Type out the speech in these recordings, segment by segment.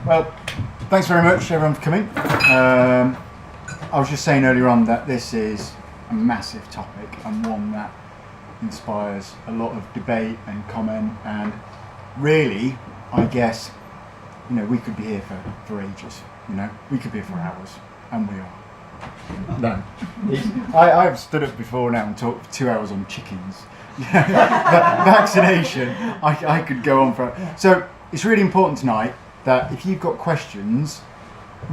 Well, thanks very much everyone for coming. I was just saying earlier on that this is a massive topic and one that inspires a lot of debate and comment, and really, I guess, we could be here for ages, we could be here for hours, and we are. No. I've stood up before now and talked for 2 hours on chickens. Vaccination, I could go on for. So it's really important tonight that if you've got questions,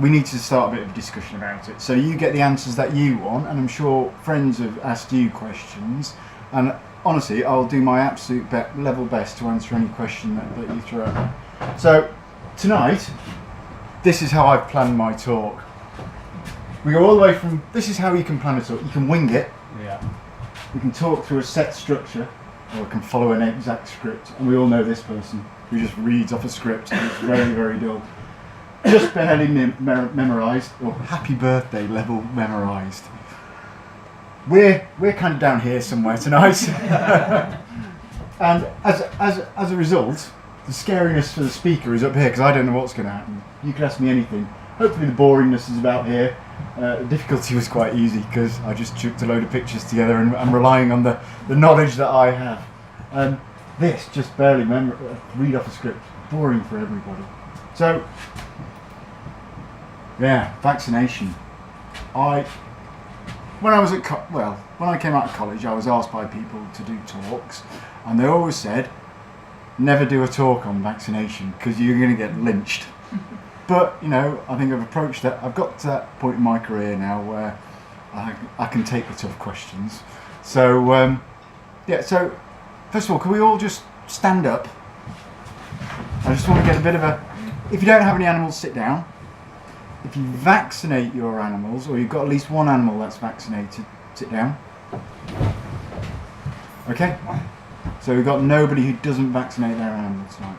we need to start a bit of a discussion about it. So you get the answers that you want, and I'm sure friends have asked you questions, and honestly, I'll do my absolute level best to answer any question that you throw at me. So tonight, this is how I've planned my talk. We go all the way from, this is how you can plan a talk. You can wing it. Yeah. We can talk through a set structure, or we can follow an exact script. And we all know this person who just reads off a script and it's very, very dull. Just barely memorised, or happy birthday level memorised. We're kind of down here somewhere tonight. And as a result, the scariness for the speaker is up here, because I don't know what's going to happen. You can ask me anything. Hopefully the boringness is about here. The difficulty was quite easy because I just chucked a load of pictures together and I'm relying on the knowledge that I have. This just barely read off a script. Boring for everybody. So, yeah, vaccination. When I came out of college, I was asked by people to do talks, and they always said, never do a talk on vaccination because you're going to get lynched. But, I think I've approached that. I've got to that point in my career now where I can take the tough questions. So, so first of all, can we all just stand up? I just want to get a bit of a... If you don't have any animals, sit down. If you vaccinate your animals, or you've got at least one animal that's vaccinated, sit down. Okay? So we've got nobody who doesn't vaccinate their animals tonight.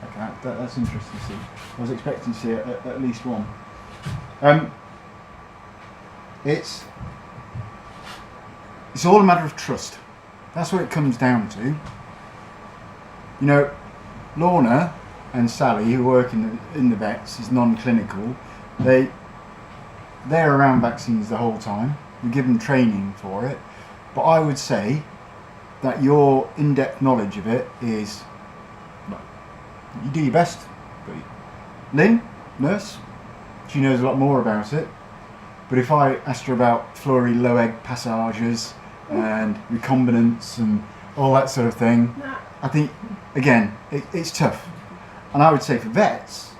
Okay, that's interesting to see. I was expecting to see at least one. It's all a matter of trust. That's what it comes down to. Lorna and Sally, who work in the vets, is non-clinical. They're around vaccines the whole time. We give them training for it. But I would say that your in-depth knowledge of it is, you do your best. Lynn, nurse, she knows a lot more about it. But if I asked her about Fleury low egg passages and recombinants and all that sort of thing, I think, again, it's tough. And I would say for vets,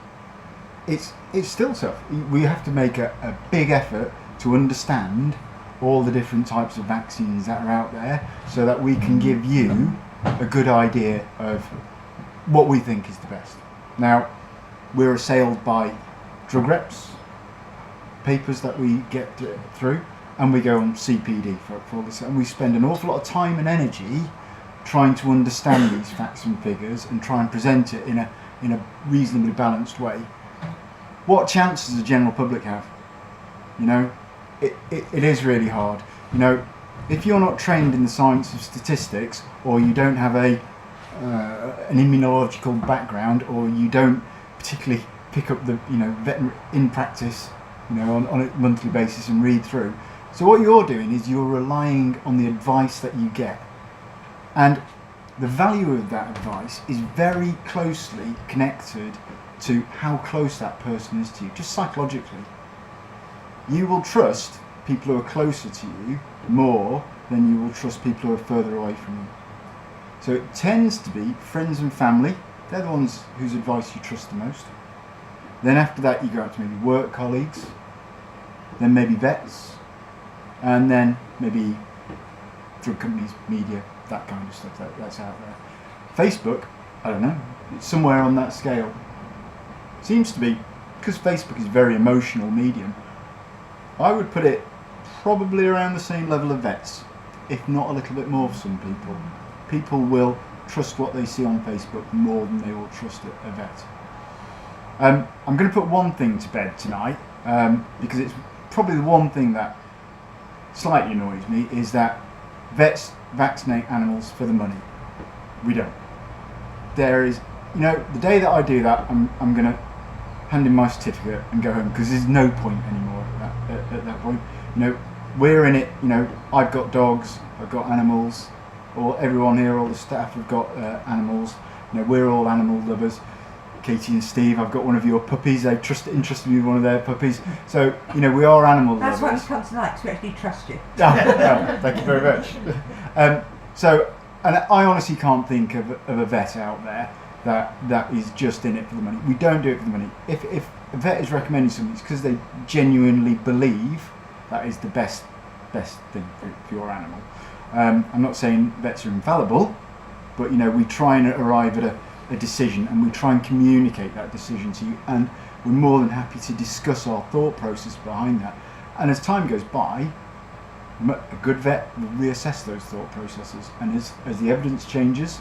it's still tough. We have to make a big effort to understand all the different types of vaccines that are out there so that we can give you a good idea of what we think is the best. Now, we're assailed by drug reps, papers that we get through, and we go on CPD for all this, and we spend an awful lot of time and energy trying to understand these facts and figures and try and present it in a reasonably balanced way. What chance does the general public have? It is really hard. If you're not trained in the science of statistics, or you don't have an immunological background, or you don't particularly pick up the veterinary in practice, on a monthly basis and read through. So what you're doing is you're relying on the advice that you get, and the value of that advice is very closely connected to how close that person is to you, just psychologically. You will trust people who are closer to you more than you will trust people who are further away from you. So it tends to be friends and family. They're the ones whose advice you trust the most. Then after that you go out to maybe work colleagues, then maybe vets, and then maybe drug companies, media, that kind of stuff that's out there. Facebook, I don't know, it's somewhere on that scale. Seems to be, because Facebook is a very emotional medium, I would put it probably around the same level of vets, if not a little bit more for some people. People will trust what they see on Facebook more than they will trust a vet. I'm going to put one thing to bed tonight, because it's probably the one thing that slightly annoys me, is that vets vaccinate animals for the money. We don't. There is, the day that I do that, I'm going to hand in my certificate and go home, because there's no point anymore at that point. You know, we're in it. You know, I've got dogs, I've got animals, or everyone here, all the staff have got animals. You know, we're all animal lovers. Katie and Steve, I've got one of your puppies. They've entrusted me with one of their puppies. So, you know, we are animal That's lovers. why you come tonight, because we actually trust you. Thank you very much. So, and I honestly can't think of a vet out there that is just in it for the money. We don't do it for the money. If a vet is recommending something, it's because they genuinely believe that is the best thing for your animal. I'm not saying vets are infallible, but you know, we try and arrive at a decision, and we try and communicate that decision to you, and we're more than happy to discuss our thought process behind that. And as time goes by, a good vet will reassess those thought processes, and as the evidence changes,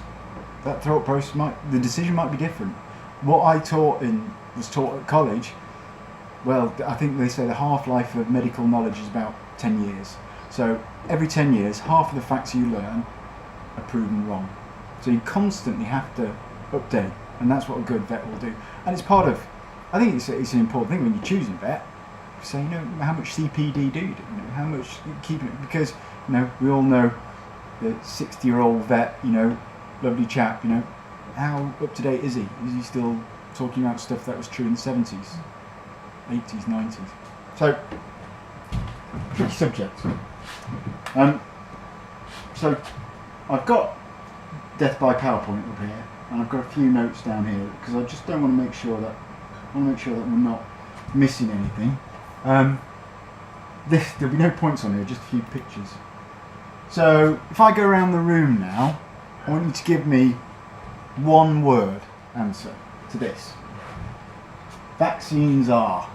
that thought process the decision might be different. What I was taught at college, well, I think they say the half-life of medical knowledge is about 10 years. So every 10 years, half of the facts you learn are proven wrong. So you constantly have to update, and that's what a good vet will do. And it's part of, I think it's an important thing when you're choosing a vet. So you know, how much CPD do you do? You know, how much keeping it, because you know, we all know the 60-year-old vet, you know, lovely chap, you know, how up to date is he? Is he still talking about stuff that was true in the 70s, 80s, 90s? So, tricky subject. So, I've got death by PowerPoint up here, and I've got a few notes down here because I just don't want to make sure that we're not missing anything. There'll be no points on here, just a few pictures. So, if I go around the room now, I want you to give me one word answer to this. Vaccines are.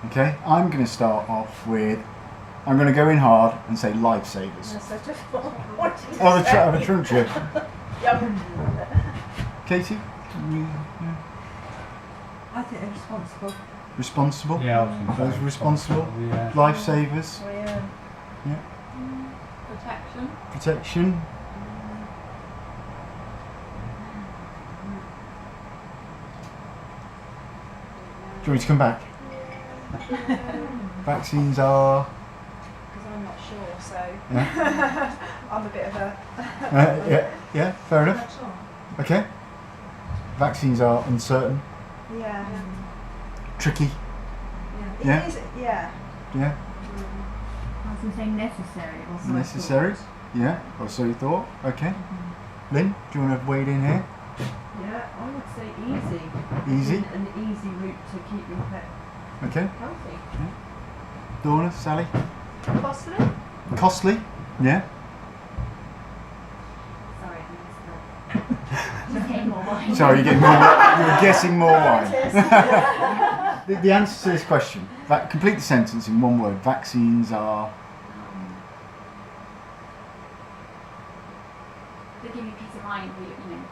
Okay, I'm going to start off with, I'm going to go in hard and say lifesavers. That's such a fun. What do you Oh, say? a trunk trip. Katie? I think they're responsible. Responsible? Yeah, I was gonna Those say responsible? yeah. Lifesavers? Oh, yeah. Yeah. Protection. Protection? Do you want me to come back? Vaccines are... Because I'm not sure, so Yeah, I'm a bit of a. yeah, fair enough. Okay. Vaccines are uncertain, Yeah. tricky, It Yeah. is, yeah. yeah, I was going to say necessary. Or so I necessary, thought. yeah, or so you thought. Okay. Lynn, do you want to wade in here? Yeah, I would say easy. Easy. An easy route to keep your pet Okay. healthy. Donna, Sally? Costly? Costly? Yeah. Sorry, I missed that. Just getting more wine. Sorry, you're getting more. You're guessing more wine. The answer to this question, complete the sentence in one word. Vaccines are. They give you peace of mind, you know,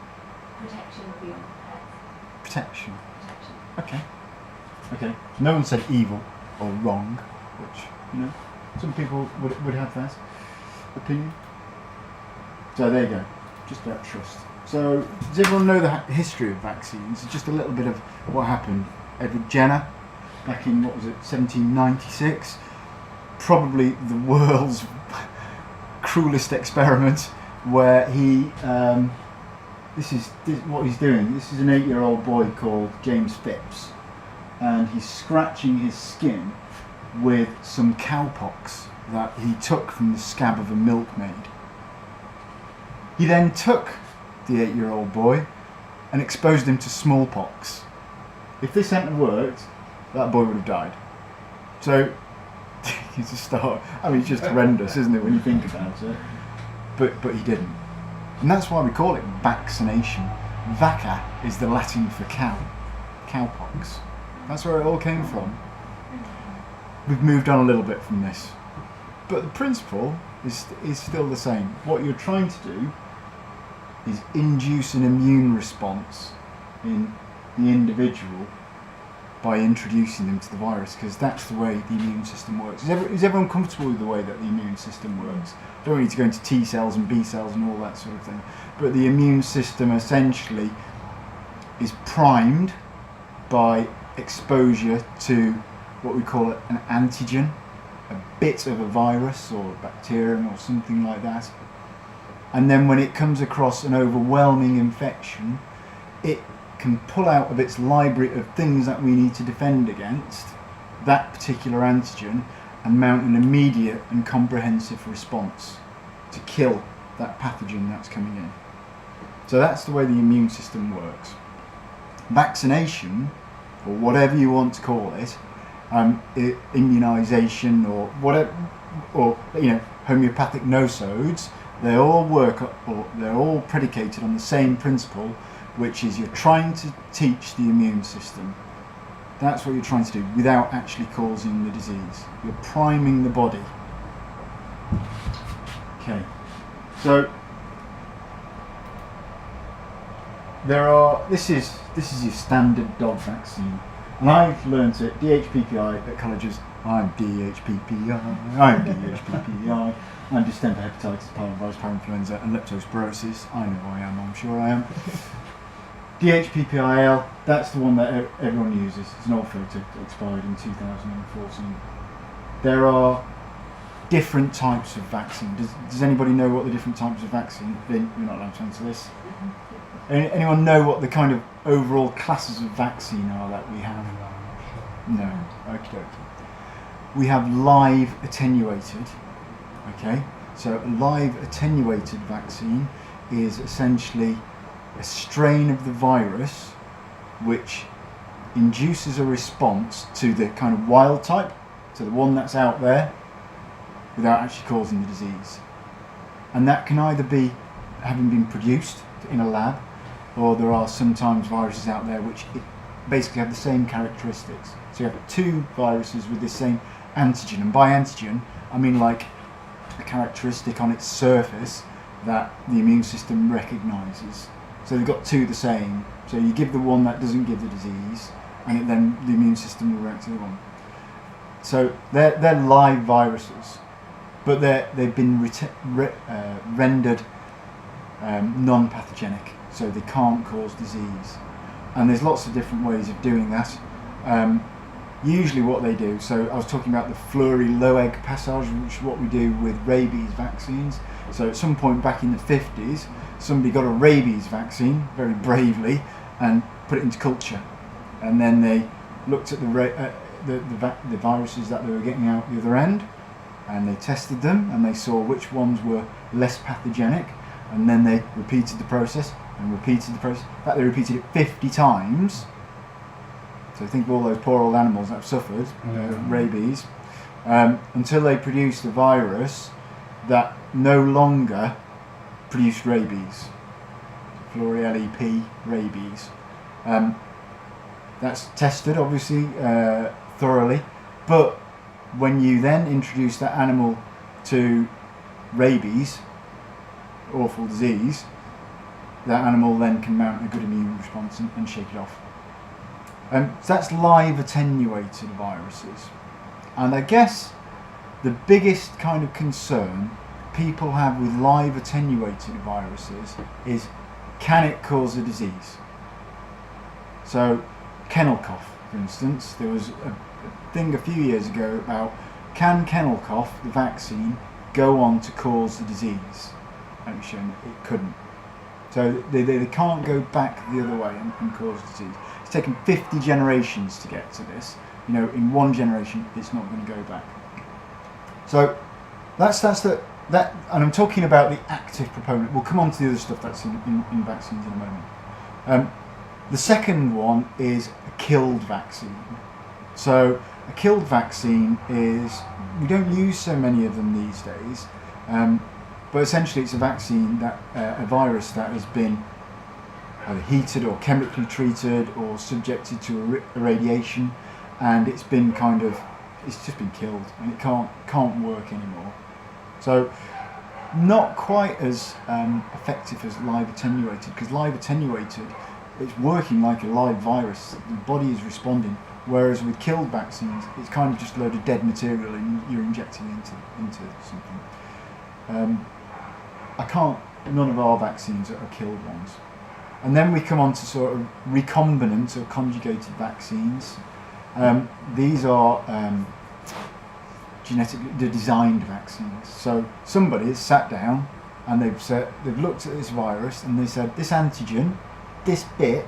protection for your pets. Protection. Protection. Okay. Okay. No one said evil or wrong, which, you know, some people would have that opinion. So there you go. Just about trust. So does everyone know the history of vaccines? Just a little bit of what happened. Edward Jenner, back in, what was it, 1796? Probably the world's cruelest experiment, where he, this is what he's doing. This is an 8-year-old boy called James Phipps, and he's scratching his skin with some cowpox that he took from the scab of a milkmaid. He then took the 8-year-old boy and exposed him to smallpox. If this hadn't worked, that boy would have died. So, it's a start. I mean, it's just horrendous, isn't it, when you think about it? But he didn't. And that's why we call it vaccination. Vacca is the Latin for cow. Cowpox. That's where it all came from. We've moved on a little bit from this. But the principle is still the same. What you're trying to do is induce an immune response in the individual by introducing them to the virus, because that's the way the immune system works. Is everyone comfortable with the way that the immune system works? Don't need to go into T cells and B cells and all that sort of thing. But the immune system essentially is primed by exposure to what we call an antigen, a bit of a virus or a bacterium or something like that. And then when it comes across an overwhelming infection, it can pull out of its library of things that we need to defend against that particular antigen and mount an immediate and comprehensive response to kill that pathogen that's coming in. So that's the way the immune system works. Vaccination, or whatever you want to call it, immunisation or whatever, or homeopathic nosodes, they all work, or they're all predicated on the same principle, which is you're trying to teach the immune system. That's what you're trying to do without actually causing the disease. You're priming the body. Okay, so this is your standard dog vaccine, and I've learnt it DHPPI at colleges. I'm DHPPI. I'm distemper, hepatitis, parvovirus, parainfluenza, and leptospirosis. I know I am. I'm sure I am. DHPPIL. That's the one that everyone uses. It's an old filter, expired in 2014. There are different types of vaccine. Does anybody know what the different types of vaccine? Vin, you're not allowed to answer this. Anyone know what the kind of overall classes of vaccine are that we have? No. Okay. We have live attenuated. Okay. So a live attenuated vaccine is essentially a strain of the virus which induces a response to the kind of wild type, to the one that's out there, without actually causing the disease. And that can either be having been produced in a lab, or there are sometimes viruses out there which basically have the same characteristics. So you have two viruses with the same antigen, and by antigen I mean like a characteristic on its surface that the immune system recognises. So they've got two the same. So you give the one that doesn't give the disease, and then the immune system will react to the one. So they're live viruses, but they've been rendered non-pathogenic, so they can't cause disease. And there's lots of different ways of doing that. Usually what they do, so I was talking about the Fleury low egg passage, which is what we do with rabies vaccines. So at some point back in the 50s, somebody got a rabies vaccine very bravely and put it into culture, and then they looked at the viruses that they were getting out the other end, and they tested them, and they saw which ones were less pathogenic, and then they repeated the process and repeated the process. In fact, they repeated it 50 times. So think of all those poor old animals that have suffered rabies, until they produced a virus that no longer produced rabies. Fleury LEP rabies. That's tested obviously thoroughly, but when you then introduce that animal to rabies, awful disease, that animal then can mount a good immune response and shake it off. So that's live attenuated viruses. And I guess the biggest kind of concern people have with live attenuated viruses is, can it cause a disease? So kennel cough, for instance, there was a thing a few years ago about, can kennel cough, the vaccine, go on to cause the disease? And it was shown that it couldn't. So they can't go back the other way and cause disease. It's taken 50 generations to get to this. In one generation, it's not going to go back. So that's that. And I'm talking about the active proponent. We'll come on to the other stuff that's in vaccines in a moment. The second one is a killed vaccine. So a killed vaccine is, we don't use so many of them these days, but essentially it's a vaccine that a virus that has been either heated or chemically treated or subjected to irradiation, and it's just been killed and it can't work anymore. So not quite as effective as live attenuated, because live attenuated, it's working like a live virus. The body is responding, whereas with killed vaccines, it's kind of just a load of dead material and you're injecting into something. None of our vaccines are killed ones. And then we come on to sort of recombinant or conjugated vaccines. These are genetically designed vaccines. So somebody has sat down and they've looked at this virus and they said, this antigen, this bit,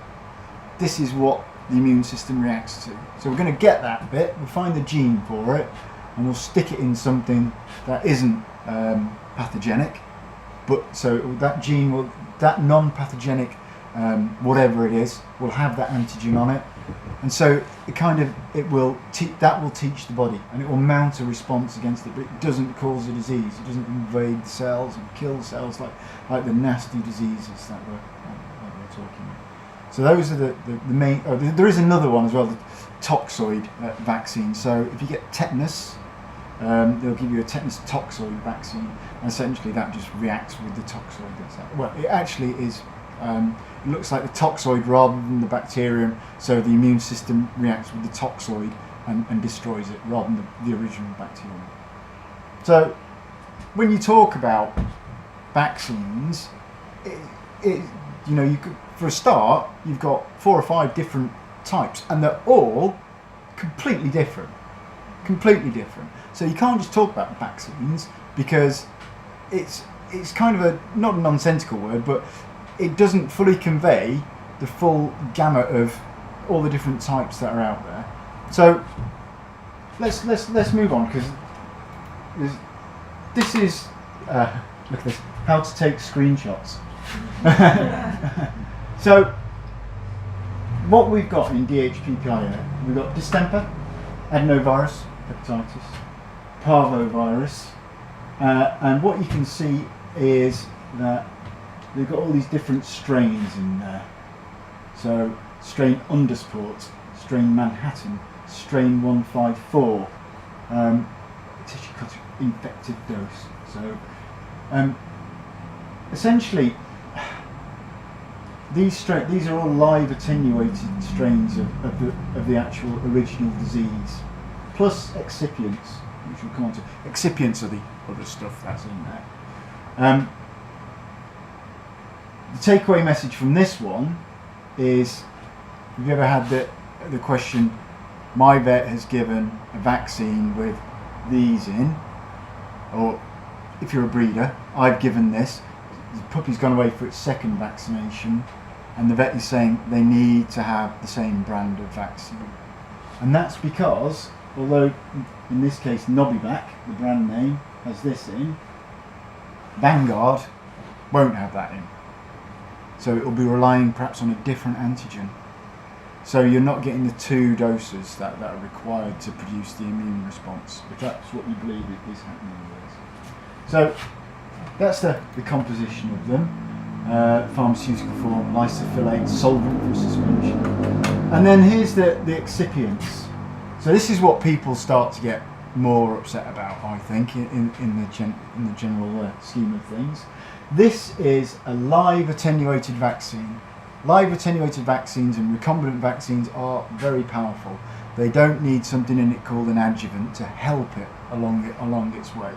this is what the immune system reacts to. So we're going to get that bit, we'll find the gene for it, and we'll stick it in something that isn't pathogenic. But so that gene will, that non-pathogenic whatever it is, will have that antigen on it, and so it will teach the body, and it will mount a response against it. But it doesn't cause a disease. It doesn't invade the cells and kill cells like the nasty diseases that we're talking about. So those are the main. Oh, there is another one as well, the toxoid vaccine. So if you get tetanus, they'll give you a tetanus toxoid vaccine, and essentially that just reacts with the toxoid that's out. Well, it actually is. It looks like the toxoid rather than the bacterium, so the immune system reacts with the toxoid and destroys it rather than the original bacterium. So when you talk about vaccines, you could, for a start, you've got 4 or 5 different types, and they're all completely different. So you can't just talk about vaccines, because it's kind of not a nonsensical word, but it doesn't fully convey the full gamut of all the different types that are out there. So let's move on, because this is look at this, how to take screenshots. So what we've got in DHPPI, we've got distemper, adenovirus, hepatitis, parvovirus, and what you can see is that they've got all these different strains in there. So strain Undersport, strain Manhattan, strain 154, tissue culture infected dose. So essentially these are all live attenuated strains of the actual original disease, plus excipients, which we'll come on to. Excipients are the other stuff that's in there. The takeaway message from this one is, have you ever had the question, my vet has given a vaccine with these in, or if you're a breeder, I've given this, the puppy's gone away for its second vaccination, and the vet is saying they need to have the same brand of vaccine. And that's because, although in this case Nobbyback, the brand name, has this in, Vanguard won't have that in. So it will be relying perhaps on a different antigen. So you're not getting the 2 doses that are required to produce the immune response, if that's what you believe it is happening with. So that's the composition of them. Pharmaceutical form, lysophyllate, solvent for suspension. And then here's the excipients. So this is what people start to get more upset about, I think, in the general scheme of things. This is a live attenuated vaccine. Live attenuated vaccines and recombinant vaccines are very powerful. They don't need something in it called an adjuvant to help it along its way.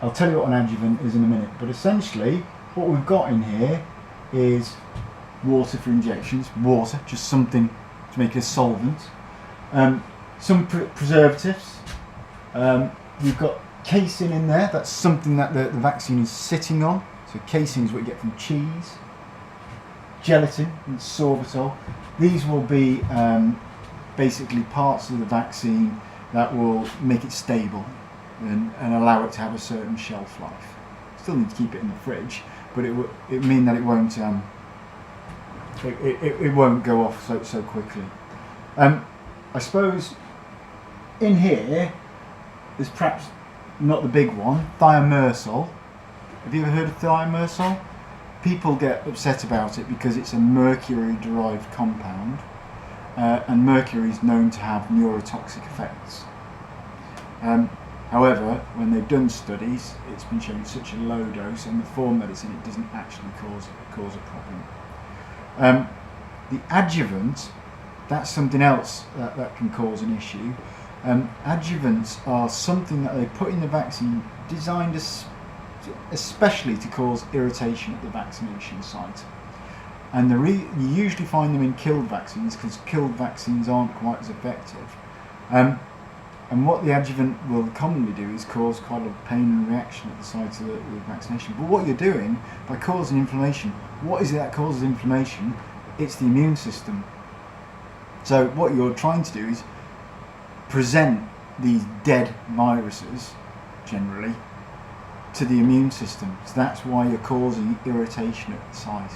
I'll tell you what an adjuvant is in a minute, but essentially what we've got in here is water for injections, water, just something to make a solvent, some preservatives, we've got casing in there, that's something that the vaccine is sitting on, so casing is what you get from cheese, gelatin and sorbitol. These will be basically parts of the vaccine that will make it stable and allow it to have a certain shelf life. Still need to keep it in the fridge, but it mean that it won't it won't go off so quickly. I suppose in here there's perhaps not the big one, thiamersal. Have you ever heard of thiamersal? People get upset about it because it's a mercury-derived compound, and mercury is known to have neurotoxic effects. However, when they've done studies, it's been shown such a low dose, and with form medicine, it doesn't actually cause a problem. The adjuvant, that's something else that can cause an issue. Adjuvants are something that they put in the vaccine designed especially to cause irritation at the vaccination site. And you usually find them in killed vaccines because killed vaccines aren't quite as effective. And what the adjuvant will commonly do is cause quite a lot of pain and reaction at the site of the vaccination. But what you're doing by causing inflammation, what is it that causes inflammation? It's the immune system. So what you're trying to do is present these dead viruses, generally, to the immune system. So that's why you're causing irritation at the site.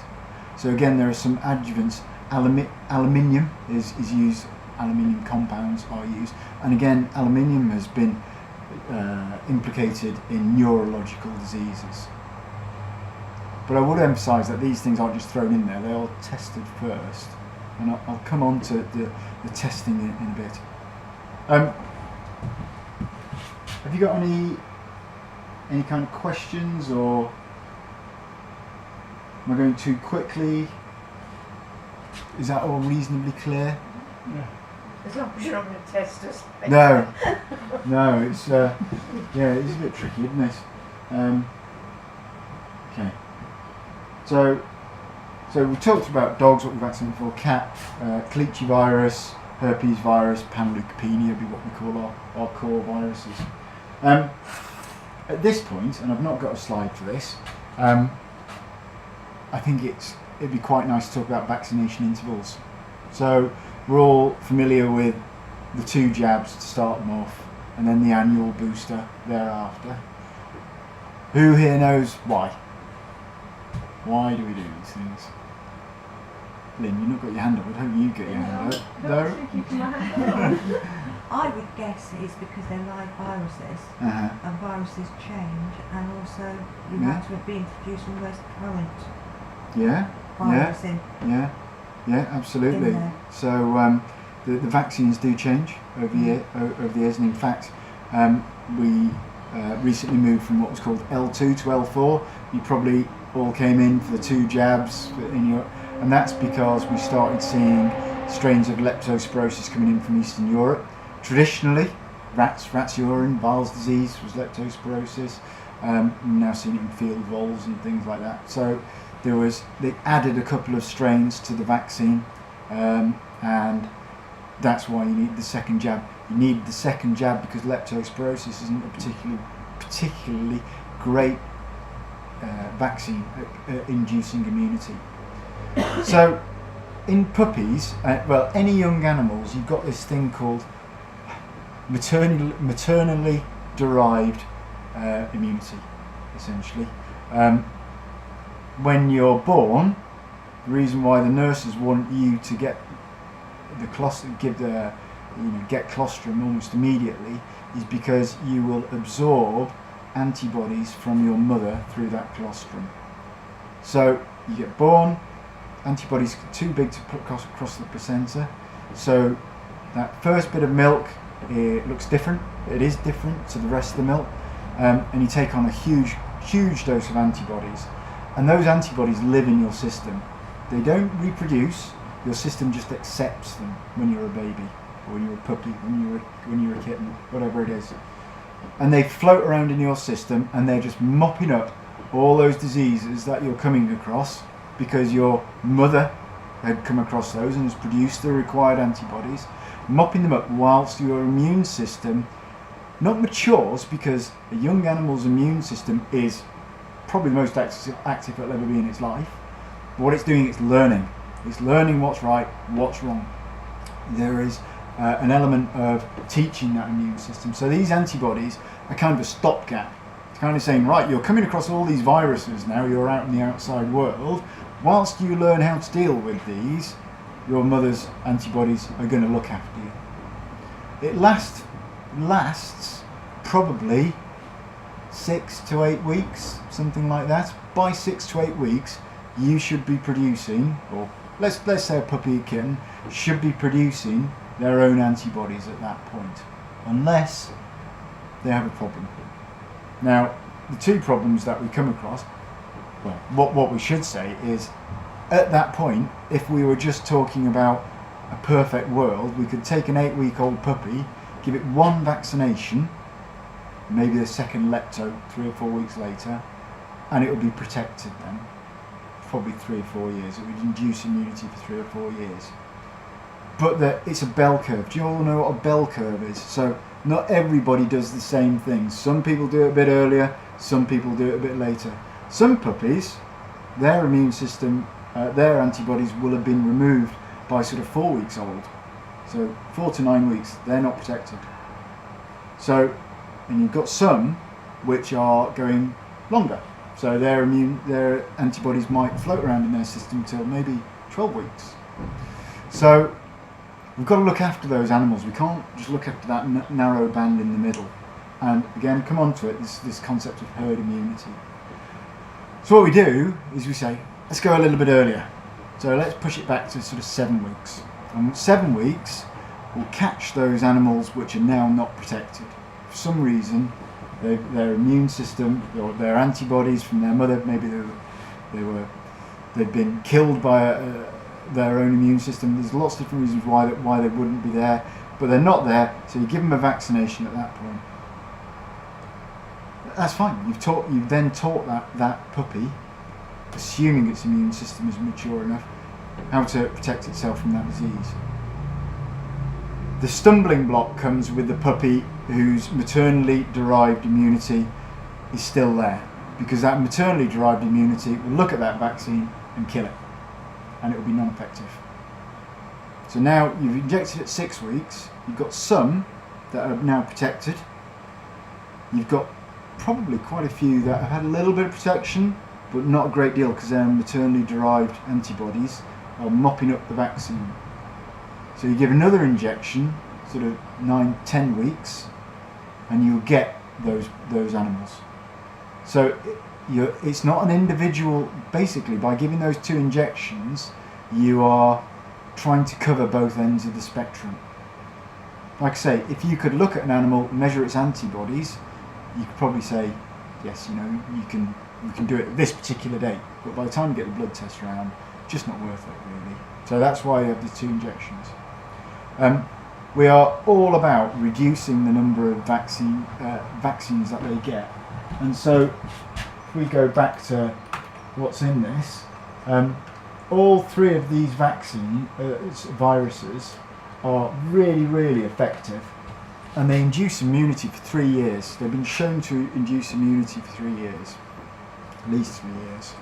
So again, there are some adjuvants. Aluminium is used. Aluminium compounds are used, and again, aluminium has been implicated in neurological diseases. But I would emphasise that these things aren't just thrown in there; they are tested first, and I'll come on to the testing in a bit. Have you got any kind of questions, or am I going too quickly? Is that all reasonably clear? Yeah. As long as you're not going to test us. No, it's it's a bit tricky, isn't it? Okay. So we talked about dogs, what we vaccinated for, cat, Calici virus, herpes virus, panleukopenia would be what we call our core viruses. At this point, and I've not got a slide for this, I think it'd be quite nice to talk about vaccination intervals. So we're all familiar with the 2 jabs to start them off, and then the annual booster thereafter. Who here knows why? Why do we do these things? Lynn, you've not got your hand up. I hope you get your hand up. No? I would guess it's because they're live viruses, and viruses change, and also you have to be introduced from West Current virus in. Yeah, absolutely. So the vaccines do change over the years, and in fact, we recently moved from what was called L2 to L4. You probably all came in for the 2 jabs and that's because we started seeing strains of leptospirosis coming in from Eastern Europe. Traditionally, rats urine, Weil's disease was leptospirosis. We're now seeing it in field voles and things like that. So they added a couple of strains to the vaccine, and that's why you need the second jab. You need the second jab because leptospirosis isn't a particularly great vaccine at inducing immunity. So in puppies, any young animals, you've got this thing called maternally derived immunity, essentially. When you're born, the reason why the nurses want you to get get colostrum almost immediately is because you will absorb antibodies from your mother through that colostrum. So you get born, antibodies are too big to put across the placenta, so that first bit of milk, it looks different. It is different to the rest of the milk, and you take on a huge dose of antibodies, and those antibodies live in your system. They don't reproduce. Your system just accepts them when you're a baby, or when you're a puppy, when you're a kitten, whatever it is, and they float around in your system, and they're just mopping up all those diseases that you're coming across because your mother had come across those and has produced the required antibodies, mopping them up whilst your immune system not matures, because a young animal's immune system is probably the most active it'll ever be in its life. But what it's doing, it's learning. It's learning what's right, what's wrong. There is an element of teaching that immune system. So these antibodies are kind of a stopgap. It's kind of saying, right, you're coming across all these viruses now, you're out in the outside world. Whilst you learn how to deal with these, your mother's antibodies are going to look after you. It lasts probably 6 to 8 weeks, something like that. By 6 to 8 weeks, you should be producing, or let's say a puppy or kitten should be producing their own antibodies at that point, unless they have a problem. Now, the 2 problems that we come across, well, what we should say is, at that point, if we were just talking about a perfect world, we could take an 8-week-old puppy, give it 1 vaccination, maybe the second lepto 3 or 4 weeks later, and it will be protected then, probably 3 or 4 years. It would induce immunity for 3 or 4 years. But it's a bell curve. Do you all know what a bell curve is? So not everybody does the same thing. Some people do it a bit earlier, some people do it a bit later. Some puppies, their immune system, their antibodies will have been removed by sort of 4 weeks old. So 4 to 9 weeks, they're not protected. So, and you've got some which are going longer. So their antibodies might float around in their system till maybe 12 weeks. So we've got to look after those animals. We can't just look after that narrow band in the middle. And again, come on to it, this concept of herd immunity. So what we do is we say, let's go a little bit earlier. So let's push it back to sort of 7 weeks. And 7 weeks, we'll catch those animals which are now not protected. For some reason, their immune system, or their antibodies from their mother, maybe they've been killed by their own immune system. There's lots of different reasons why they wouldn't be there, but they're not there. So you give them a vaccination at that point. That's fine. You've then taught that puppy, assuming its immune system is mature enough, how to protect itself from that disease. The stumbling block comes with the puppy whose maternally derived immunity is still there, because that maternally derived immunity will look at that vaccine and kill it, and it will be non-effective. So now you've injected at 6 weeks, you've got some that are now protected, you've got probably quite a few that have had a little bit of protection, but not a great deal because their maternally derived antibodies are mopping up the vaccine. So you give another injection, sort of 9-10 weeks, and you'll get those animals. So it's not an individual. Basically, by giving those 2 injections, you are trying to cover both ends of the spectrum. Like I say, if you could look at an animal, measure its antibodies, you could probably say, yes, you can do it at this particular date. But by the time you get the blood test around, just not worth it really. So that's why you have the 2 injections. We are all about reducing the number of vaccines that they get. And so if we go back to what's in this, all 3 of these viruses are really, really effective, and they induce immunity for 3 years. They've been shown to induce immunity for 3 years, at least 3 years.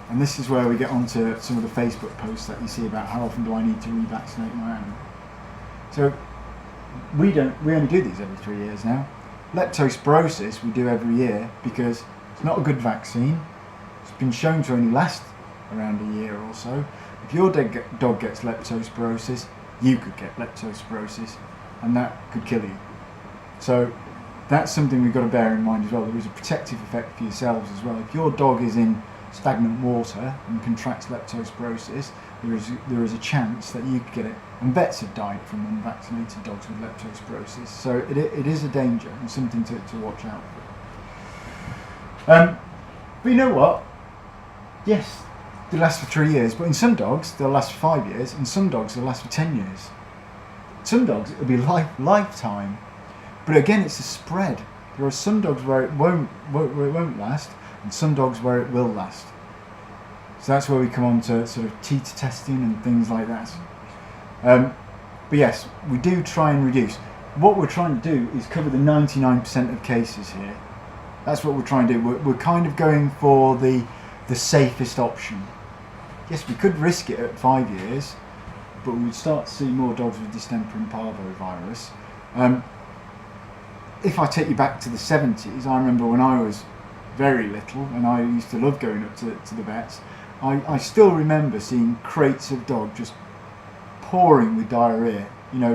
And this is where we get onto some of the Facebook posts that you see about how often do I need to revaccinate my animal. So we only do these every 3 years now. Leptospirosis we do every year because it's not a good vaccine. It's been shown to only last around a year or so. If your dog gets leptospirosis, you could get leptospirosis, and that could kill you. So that's something we've got to bear in mind as well. There is a protective effect for yourselves as well. If your dog is in stagnant water and contracts leptospirosis, there is a chance that you could get it. And vets have died from unvaccinated dogs with leptospirosis. So it is a danger and something to watch out for. But you know what? Yes, they last for 3 years, but in some dogs they'll last for 5 years, and some dogs they'll last for 10 years. Some dogs it'll be lifetime. But again, it's a spread. There are some dogs where it won't last, and some dogs where it will last. So that's where we come on to sort of teeter testing and things like that. But yes, we do try and reduce. What we're trying to do is cover the 99% of cases here. That's what we're trying to do. We're kind of going for the safest option. Yes, we could risk it at 5 years, but we would start to see more dogs with distemper and parvovirus. If I take you back to the 70s, I remember when I was very little, and I used to love going up to the vets, I still remember seeing crates of dog just pouring with diarrhoea,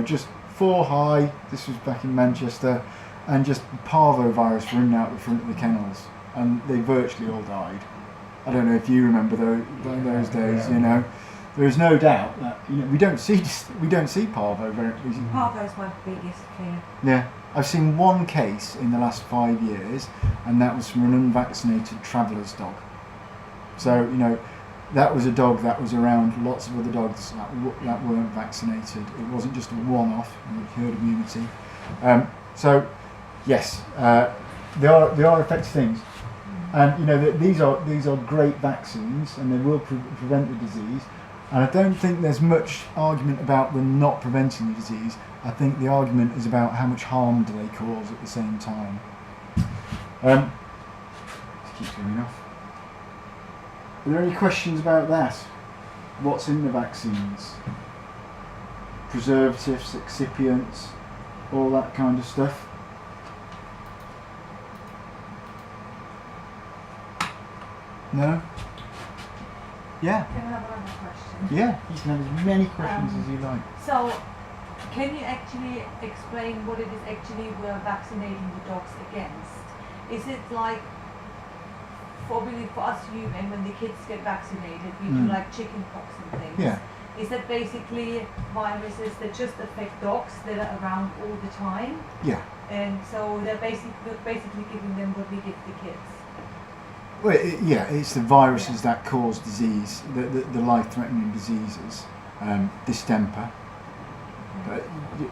just 4 high, this was back in Manchester, and just parvovirus running out the front of the kennels, and they virtually all died. I don't know if you remember those days, There is no doubt that we don't see parvo very easily. Parvo is my biggest fear. Yeah, I've seen 1 case in the last 5 years, and that was from an unvaccinated traveller's dog. So that was a dog that was around lots of other dogs that weren't vaccinated. It wasn't just a one-off with herd immunity. So yes, they are effective things. And you know that these are great vaccines, and they will prevent the disease. And I don't think there's much argument about them not preventing the disease. I think the argument is about how much harm do they cause at the same time. Just keeps going off. Are there any questions about that? What's in the vaccines? Preservatives, excipients, all that kind of stuff. No? Yeah? Can I have another question? Yeah, you can have as many questions as you like. So, can you actually explain what it is actually we're vaccinating the dogs against? Is it like, for us human, when the kids get vaccinated, we do like chicken pox and things? Yeah. Is that basically viruses that just affect dogs that are around all the time? Yeah. And so they're basically giving them what we give the kids? Well, it's the viruses that cause disease, the life-threatening diseases, distemper. But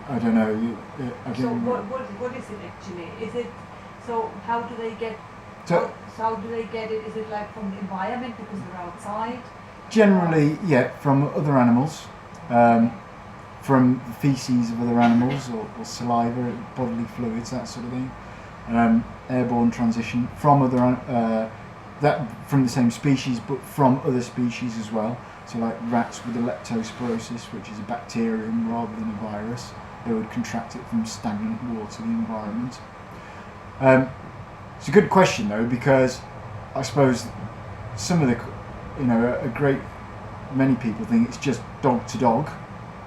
I don't know. So what is it actually? Is it, so how do they get? So how do they get it? Is it like from the environment because they're outside? generally, yeah, from other animals, from the feces of other animals or saliva, bodily fluids, that sort of thing. Airborne transmission from other from the same species, but from other species as well. So like rats with the leptospirosis, which is a bacterium rather than a virus, they would contract it from stagnant water, the environment. It's a good question though, because I suppose some of the, many people think it's just dog to dog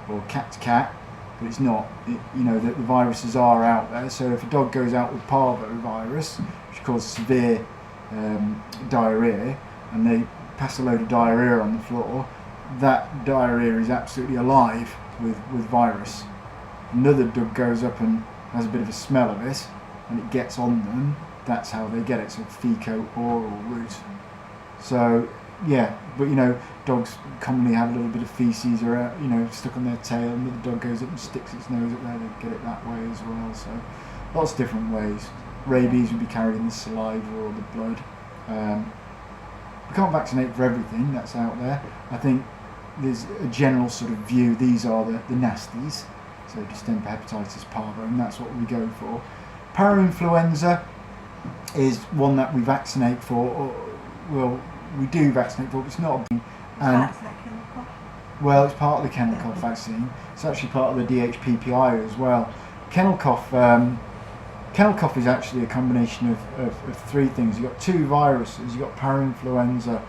or cat to cat, but it's not. The viruses are out there. So if a dog goes out with parvovirus, which causes severe diarrhea, and they pass a load of diarrhea on the floor, that diarrhea is absolutely alive with virus. Another dog goes up and has a bit of a smell of it, and it gets on them. That's how they get it. So fecal-oral route. So yeah, but dogs commonly have a little bit of feces or stuck on their tail, and the dog goes up and sticks its nose up there. They get it that way as well. So lots of different ways. Rabies would be carried in the saliva or the blood. We can't vaccinate for everything that's out there. I think there's a general sort of view, these are the nasties, so distemper, hepatitis, parvo, and that's what we go for. Parainfluenza is one that we vaccinate for, we do vaccinate for, but it's not a big, and well, it's part of the kennel cough vaccine. It's actually part of the DHPPI as well. Kennel cough is actually a combination of three things. You've got two viruses. You've got parainfluenza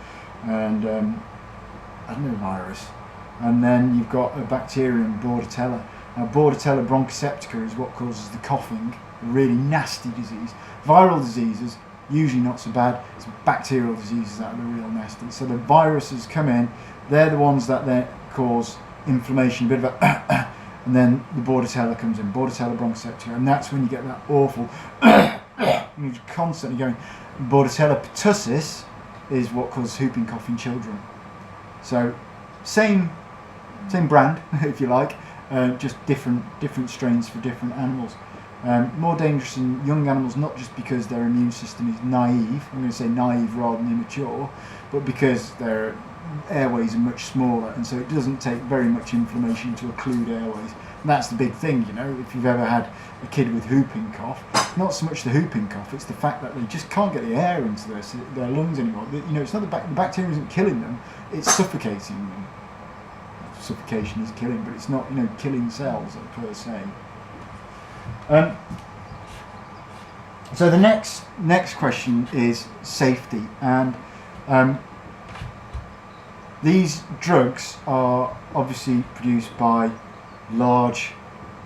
and adenovirus, and then you've got a bacterium, Bordetella. Now, Bordetella bronchoseptica is what causes the coughing, a really nasty disease. Viral diseases, usually not so bad. It's bacterial diseases that are the real nasty. So the viruses come in, they're the ones that then cause inflammation, a bit of a and then the Bordetella comes in, Bordetella bronchoseptica, and that's when you get that awful you're constantly going. Bordetella pertussis is what causes whooping cough in children. So same brand, if you like, just different strains for different animals. More dangerous in young animals, not just because their immune system is naive, I'm going to say naive rather than immature, but because their airways are much smaller, and so it doesn't take very much inflammation to occlude airways. And that's the big thing, if you've ever had a kid with whooping cough, not so much the whooping cough, it's the fact that they just can't get the air into their lungs anymore. It's not the bacteria isn't killing them, it's suffocating them. Suffocation is killing, but it's not killing cells per se. So the next question is safety, and these drugs are obviously produced by large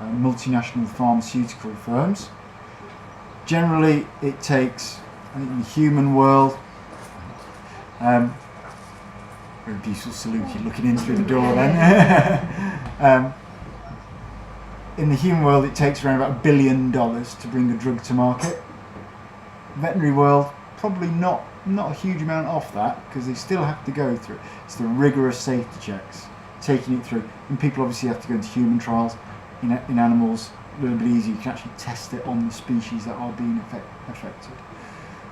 multinational pharmaceutical firms. Generally, it takes, in the human world, very beautiful Saluki looking in through the door then. In the human world, it takes around about $1 billion to bring a drug to market. Veterinary world, probably not a huge amount off that, because they still have to go through. It's the rigorous safety checks, taking it through. And people obviously have to go into human trials. In animals, a little bit easier. You can actually test it on the species that are being affected.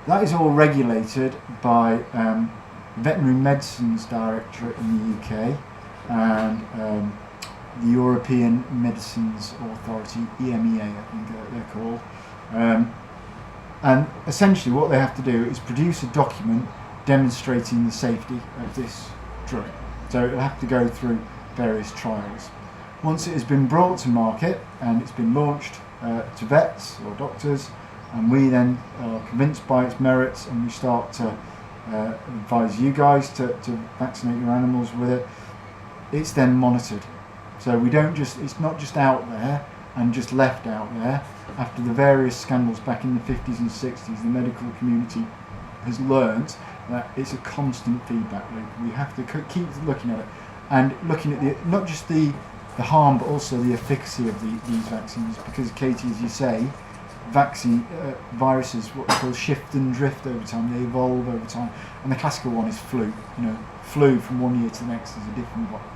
that is all regulated by Veterinary Medicines Directorate in the UK and the European Medicines Authority, EMEA I think they're called. And essentially what they have to do is produce a document demonstrating the safety of this drug. So it'll have to go through various trials. Once it has been brought to market and it's been launched to vets or doctors, and we then are convinced by its merits and we start to advise you guys to vaccinate your animals with it, it's then monitored. So we don't just, it's not just out there and just left out there. After the various scandals back in the 50s and 60s, the medical community has learnt that it's a constant feedback loop. We have to keep looking at it and looking at not just the harm but also the efficacy of these vaccines, because Katie, as you say, viruses what we call shift and drift over time, they evolve over time, and the classical one is flu. Flu from one year to the next is a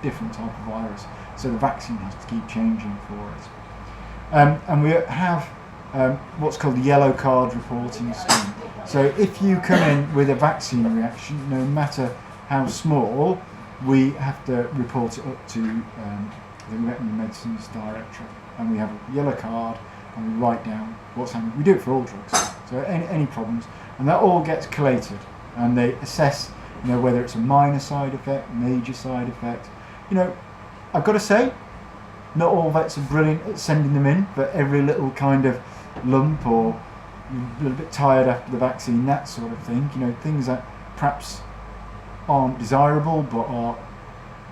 different type of virus, so the vaccine has to keep changing for it. And we have what's called the yellow card reporting scheme. So if you come in with a vaccine reaction, no matter how small, we have to report it up to the Veterinary Medicines Directorate, and we have a yellow card and we write down what's happening. We do it for all drugs, so any problems, and that all gets collated, and they assess whether it's a minor side effect, major side effect. I've got to say, not all vets are brilliant at sending them in, but every little kind of lump or a little bit tired after the vaccine, that sort of thing, things that perhaps aren't desirable but are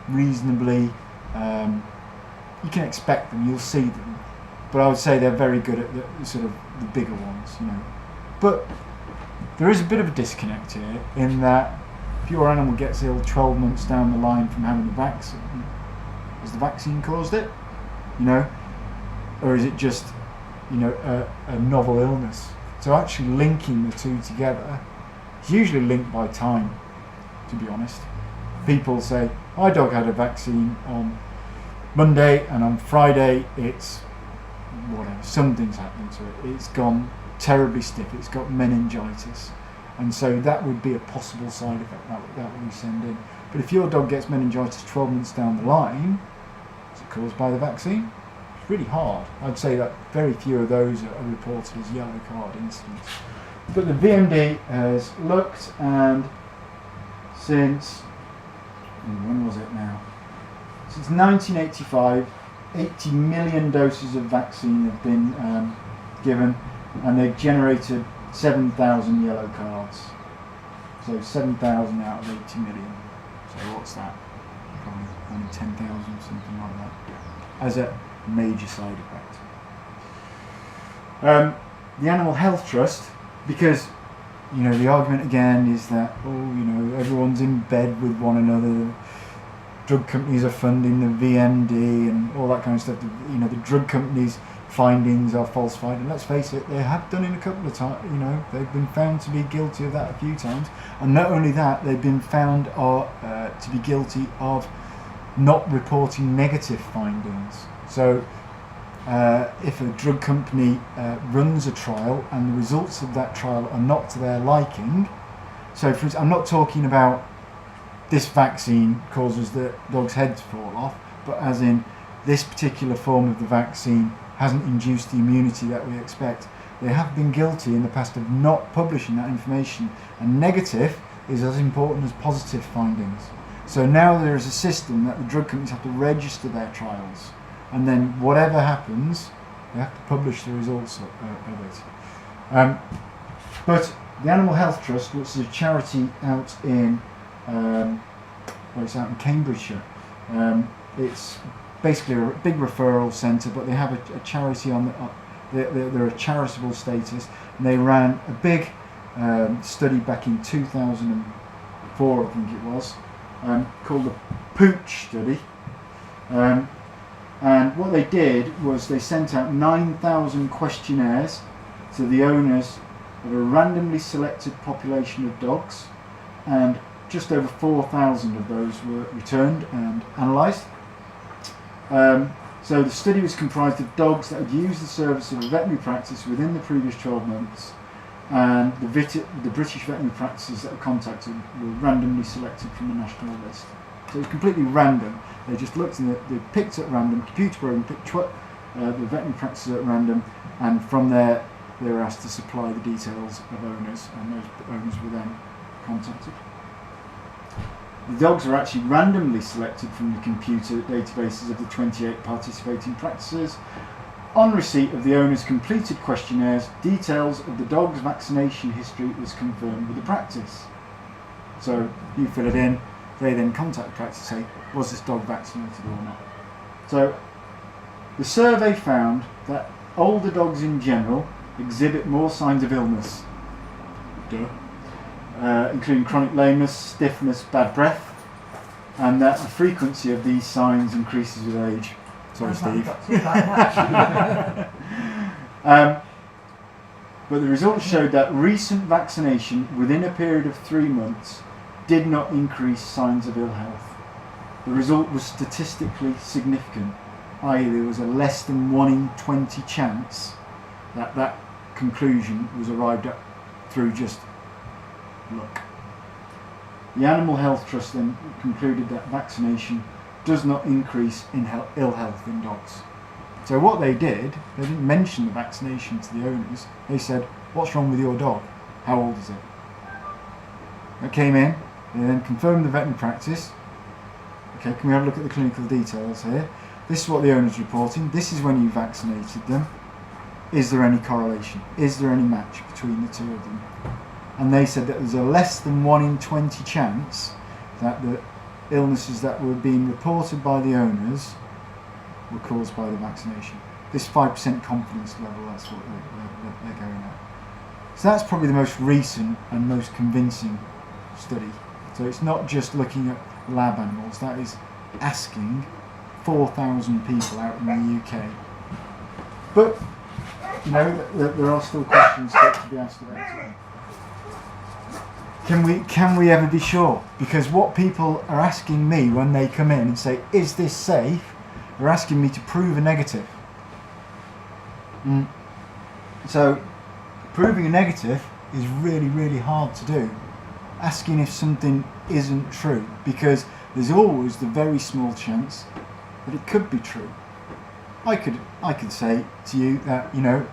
reasonably, you can expect them, you'll see them, but I would say they're very good at the sort of the bigger ones, But there is a bit of a disconnect here in that if your animal gets ill 12 months down the line from having the vaccine, has the vaccine caused it? Or is it just a novel illness? So actually linking the two together is usually linked by time, to be honest. People say, my dog had a vaccine on Monday and on Friday it's whatever, something's happened to it, it's gone terribly stiff, it's got meningitis, and so that would be a possible side effect that we send in. But if your dog gets meningitis 12 months down the line, is it caused by the vaccine? It's really hard. I'd say that very few of those are reported as yellow card incidents. But the VMD has looked, and since, when was it now? Since 1985, 80 million doses of vaccine have been given, and they've generated 7,000 yellow cards. So 7,000 out of 80 million. So what's that? Probably only 10,000, something like that, as a major side effect. The Animal Health Trust, because the argument again is that everyone's in bed with one another. Drug companies are funding the VMD and all that kind of stuff. The drug companies' findings are falsified, and let's face it, they have done it a couple of times. They've been found to be guilty of that a few times, and not only that, they've been found to be guilty of not reporting negative findings. So if a drug company runs a trial and the results of that trial are not to their liking, so for instance, I'm not talking about this vaccine causes the dog's head to fall off, but as in this particular form of the vaccine hasn't induced the immunity that we expect. They have been guilty in the past of not publishing that information, and negative is as important as positive findings. So now there is a system that the drug companies have to register their trials, and then whatever happens, they have to publish the results of it. But the Animal Health Trust, which is a charity out in it's out in Cambridgeshire, it's basically a big referral centre, but they have a charity on they're a charitable status, and they ran a big study back in 2004, I think it was, called the Pooch Study. And what they did was they sent out 9,000 questionnaires to the owners of a randomly selected population of dogs, and just over 4,000 of those were returned and analysed. So the study was comprised of dogs that had used the service of a veterinary practice within the previous 12 months, and the British veterinary practices that were contacted were randomly selected from the national list. So it was completely random. They just looked and they picked at random, computer program picked the veterinary practices at random, and from there they were asked to supply the details of owners, and those owners were then contacted. The dogs were actually randomly selected from the computer databases of the 28 participating practices. On receipt of the owner's completed questionnaires, details of the dog's vaccination history was confirmed with the practice. So you fill it in, they then contact the practice to say, was this dog vaccinated or not? So the survey found that older dogs in general exhibit more signs of illness, including chronic lameness, stiffness, bad breath, and that the frequency of these signs increases with age. Sorry, Steve. But the results showed that recent vaccination within a period of 3 months did not increase signs of ill health. The result was statistically significant, i.e. there was a less than 1 in 20 chance that that conclusion was arrived at through just luck. The Animal Health Trust then concluded that vaccination does not increase in ill health in dogs. So what they did, they didn't mention the vaccination to the owners. They said, what's wrong with your dog? How old is it? That came in, they then confirmed the veterinary practice. Okay, can we have a look at the clinical details here? This is what the owner's reporting. This is when you vaccinated them. Is there any correlation? Is there any match between the two of them? And they said that there's a less than 1 in 20 chance that the illnesses that were being reported by the owners were caused by the vaccination. This 5% confidence level, that's what they're going at. So that's probably the most recent and most convincing study. So it's not just looking at lab animals, that is asking 4,000 people out in the UK. But, you know, there are still questions to be asked about it. Can we ever be sure? Because what people are asking me when they come in and say, is this safe? They're asking me to prove a negative. So proving a negative is really, really hard to do. Asking if something isn't true, because there's always the very small chance that it could be true. I could say to you that, you know,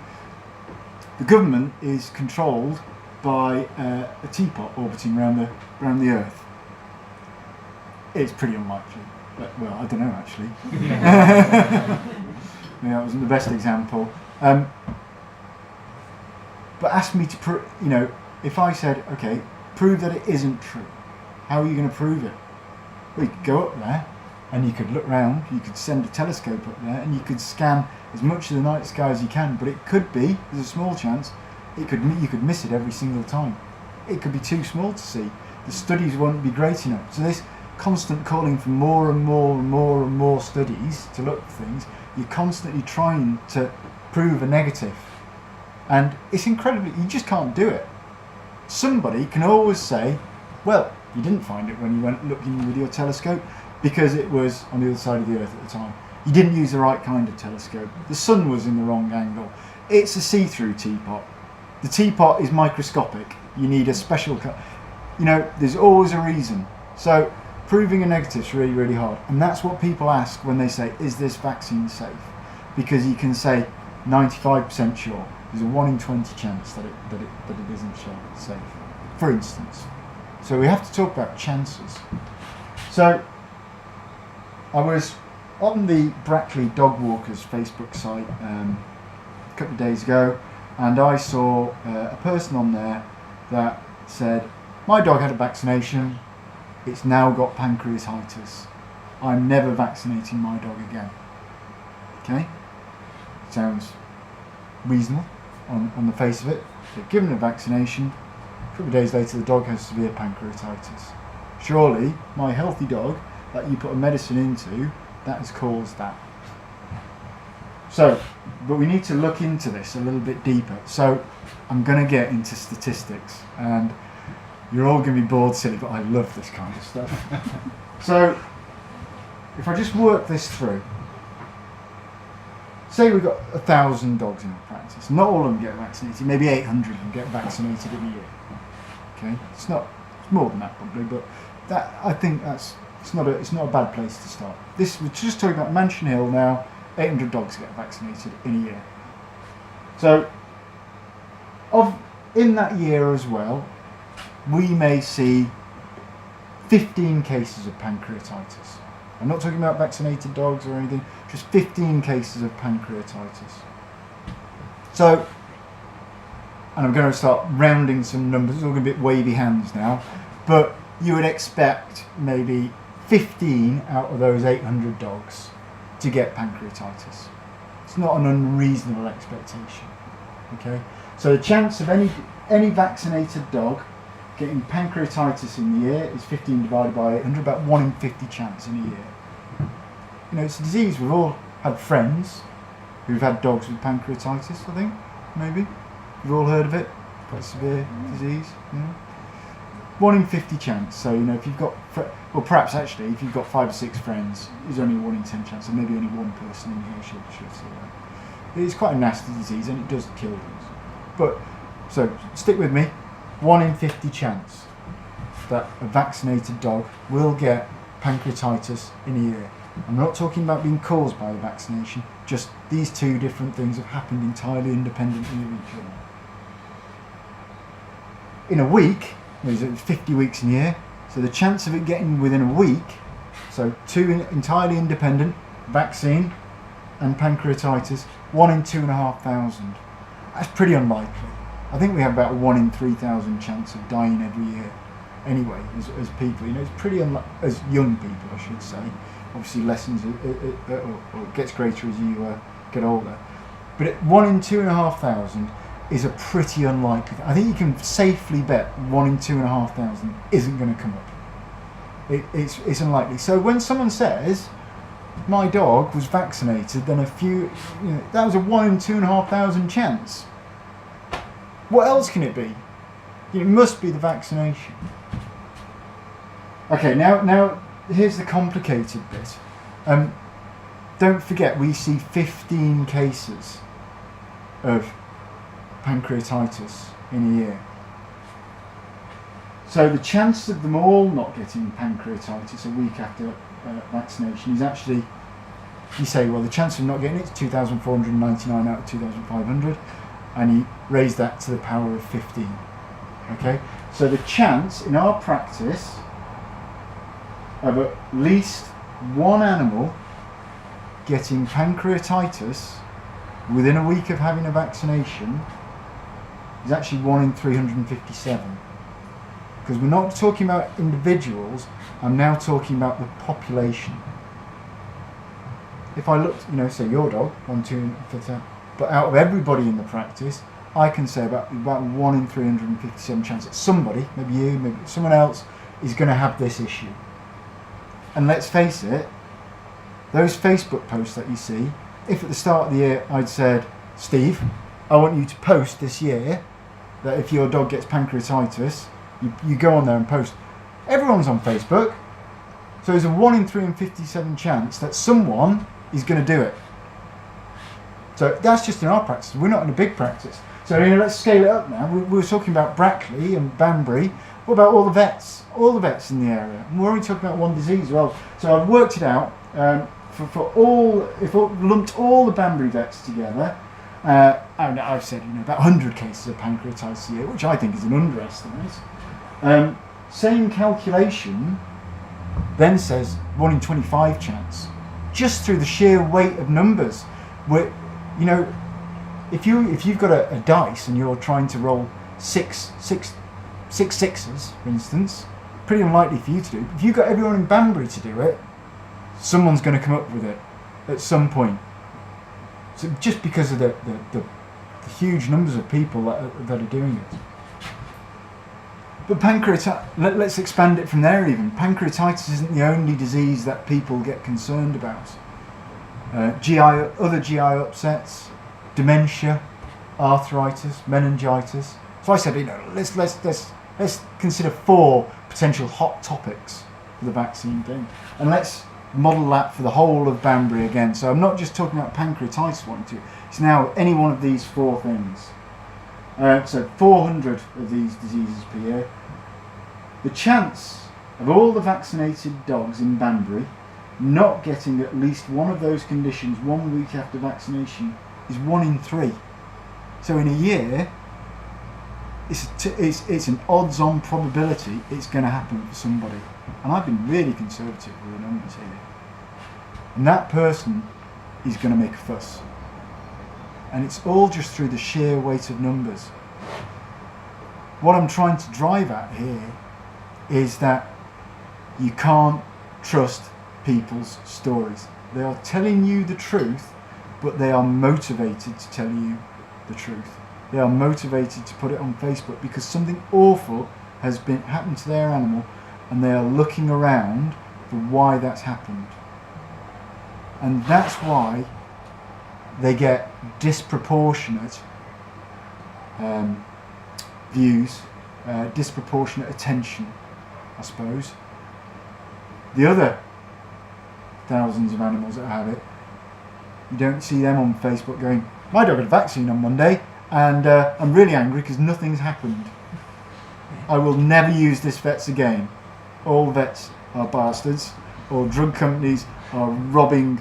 the government is controlled by a teapot orbiting around the Earth. It's pretty unlikely, but well, I don't know actually. Yeah, that wasn't the best example. But ask me to you know, if I said, okay, prove that it isn't true, how are you going to prove it? Well, you could go up there and you could look round, you could send a telescope up there and you could scan as much of the night sky as you can, but it could be, there's a small chance, you could miss it every single time. It could be too small to see. The studies won't be great enough. So this constant calling for more and more and more and more studies to look for things, you're constantly trying to prove a negative. And it's incredibly, you just can't do it. Somebody can always say, well, you didn't find it when you went looking with your telescope because it was on the other side of the Earth at the time. You didn't use the right kind of telescope. The sun was in the wrong angle. It's a see-through teapot. The teapot is microscopic. You need a special, you know, there's always a reason. So proving a negative is really, really hard. And that's what people ask when they say, is this vaccine safe? Because you can say 95% sure. There's a 1 in 20 chance that it isn't safe, for instance. So we have to talk about chances. So I was on the Brackley Dog Walkers Facebook site a couple of days ago, and I saw a person on there that said, my dog had a vaccination, it's now got pancreatitis. I'm never vaccinating my dog again. Okay? Sounds reasonable on the face of it. They've given a vaccination, a couple of days later the dog has severe pancreatitis. Surely my healthy dog that you put a medicine into, that has caused that. So, but we need to look into this a little bit deeper. So I'm going to get into statistics, and you're all going to be bored silly, but I love this kind of stuff. So if I just work this through. say we've got 1,000 dogs in our practice. Not all of them get vaccinated. Maybe 800 of them get vaccinated in a year. Okay, it's more than that probably, but that I think it's not a bad place to start. We're just talking about Mansion Hill now. 800 dogs get vaccinated in a year. So, in that year as well, we may see 15 cases of pancreatitis. I'm not talking about vaccinated dogs or anything, just 15 cases of pancreatitis. So, and I'm going to start rounding some numbers, it's all going to be a bit wavy hands now, but you would expect maybe 15 out of those 800 dogs to get pancreatitis. It's not an unreasonable expectation. Okay, so the chance of any vaccinated dog getting pancreatitis in the year is 15 divided by 800, about 1 in 50 chance in a year. You know, it's a disease. We've all had friends who've had dogs with pancreatitis, I think, maybe. You've all heard of it, quite severe disease. You know? 1 in 50 chance. So, you know, if you've got, well, perhaps actually, if you've got 5 or 6 friends, there's only a 1 in 10 chance, so maybe only one person in here should say that. It's quite a nasty disease and it does kill things. But, so, stick with me. 1 in 50 chance that a vaccinated dog will get pancreatitis in a year. I'm not talking about being caused by the vaccination, just these two different things have happened entirely independently of each other. In a week, there's 50 weeks in a year, so the chance of it getting within a week, so two entirely independent, vaccine and pancreatitis, 1 in 2,500. That's pretty unlikely. I think we have about a 1 in 3,000 chance of dying every year anyway, as people. You know, it's pretty as young people, I should say. Obviously lessens, or gets greater as you get older. But 1 in 2,500 is a pretty unlikely. I think you can safely bet 1 in 2,500 isn't going to come up. It's unlikely. So when someone says, my dog was vaccinated, then that was a 1 in 2,500 chance. What else can it be? It must be the vaccination. Okay, now here's the complicated bit. Don't forget, we see 15 cases of pancreatitis in a year. So the chance of them all not getting pancreatitis a week after vaccination is actually, you say, well, the chance of not getting it is 2,499 out of 2,500, and you raise that to the power of 15. Okay, so the chance in our practice of at least one animal getting pancreatitis within a week of having a vaccination is actually 1 in 357. Because we're not talking about individuals, I'm now talking about the population. If I looked, say your dog, 1, 2, but out of everybody in the practice, I can say about 1 in 357 chance that somebody, maybe you, maybe someone else, is going to have this issue. And let's face it, those Facebook posts that you see, if at the start of the year I'd said, Steve, I want you to post this year that if your dog gets pancreatitis, you go on there and post. Everyone's on Facebook, so there's a 1 in 357 chance that someone is going to do it. So that's just in our practice. We're not in a big practice. So let's scale it up now. We were talking about Brackley and Banbury. What about all the vets? All the vets in the area. And we're only talking about one disease. Well, so I've worked it out. If I lumped all the Banbury vets together, and I've said about 100 cases of pancreatitis a year, which I think is an underestimate. Same calculation then says 1 in 25 chance, just through the sheer weight of numbers. If you've got a dice and you're trying to roll six sixes, for instance, pretty unlikely for you to do. If you've got everyone in Banbury to do it, someone's going to come up with it at some point. So just because of the huge numbers of people that are doing it. But pancreatitis, let's expand it from there even. Pancreatitis isn't the only disease that people get concerned about. Other GI upsets, dementia, arthritis, meningitis. So I said, let's consider 4 potential hot topics for the vaccine thing, and let's model that for the whole of Banbury again. So I'm not just talking about pancreatitis wanting to. It's now any one of these 4 things. So 400 of these diseases per year. The chance of all the vaccinated dogs in Banbury not getting at least one of those conditions 1 week after vaccination is 1 in 3. So in a year, it's an odds-on probability it's going to happen for somebody. And I've been really conservative with the numbers here. And that person is going to make a fuss. And it's all just through the sheer weight of numbers. What I'm trying to drive at here is that you can't trust people's stories. They are telling you the truth, but they are motivated to tell you the truth. They are motivated to put it on Facebook because something awful has happened to their animal, and they are looking around for why that's happened. And that's why they get disproportionate views, disproportionate attention, I suppose. The other thousands of animals that have it, you don't see them on Facebook going, my dog had a vaccine on Monday and I'm really angry because nothing's happened. I will never use this vets again. All vets are bastards, or drug companies are robbing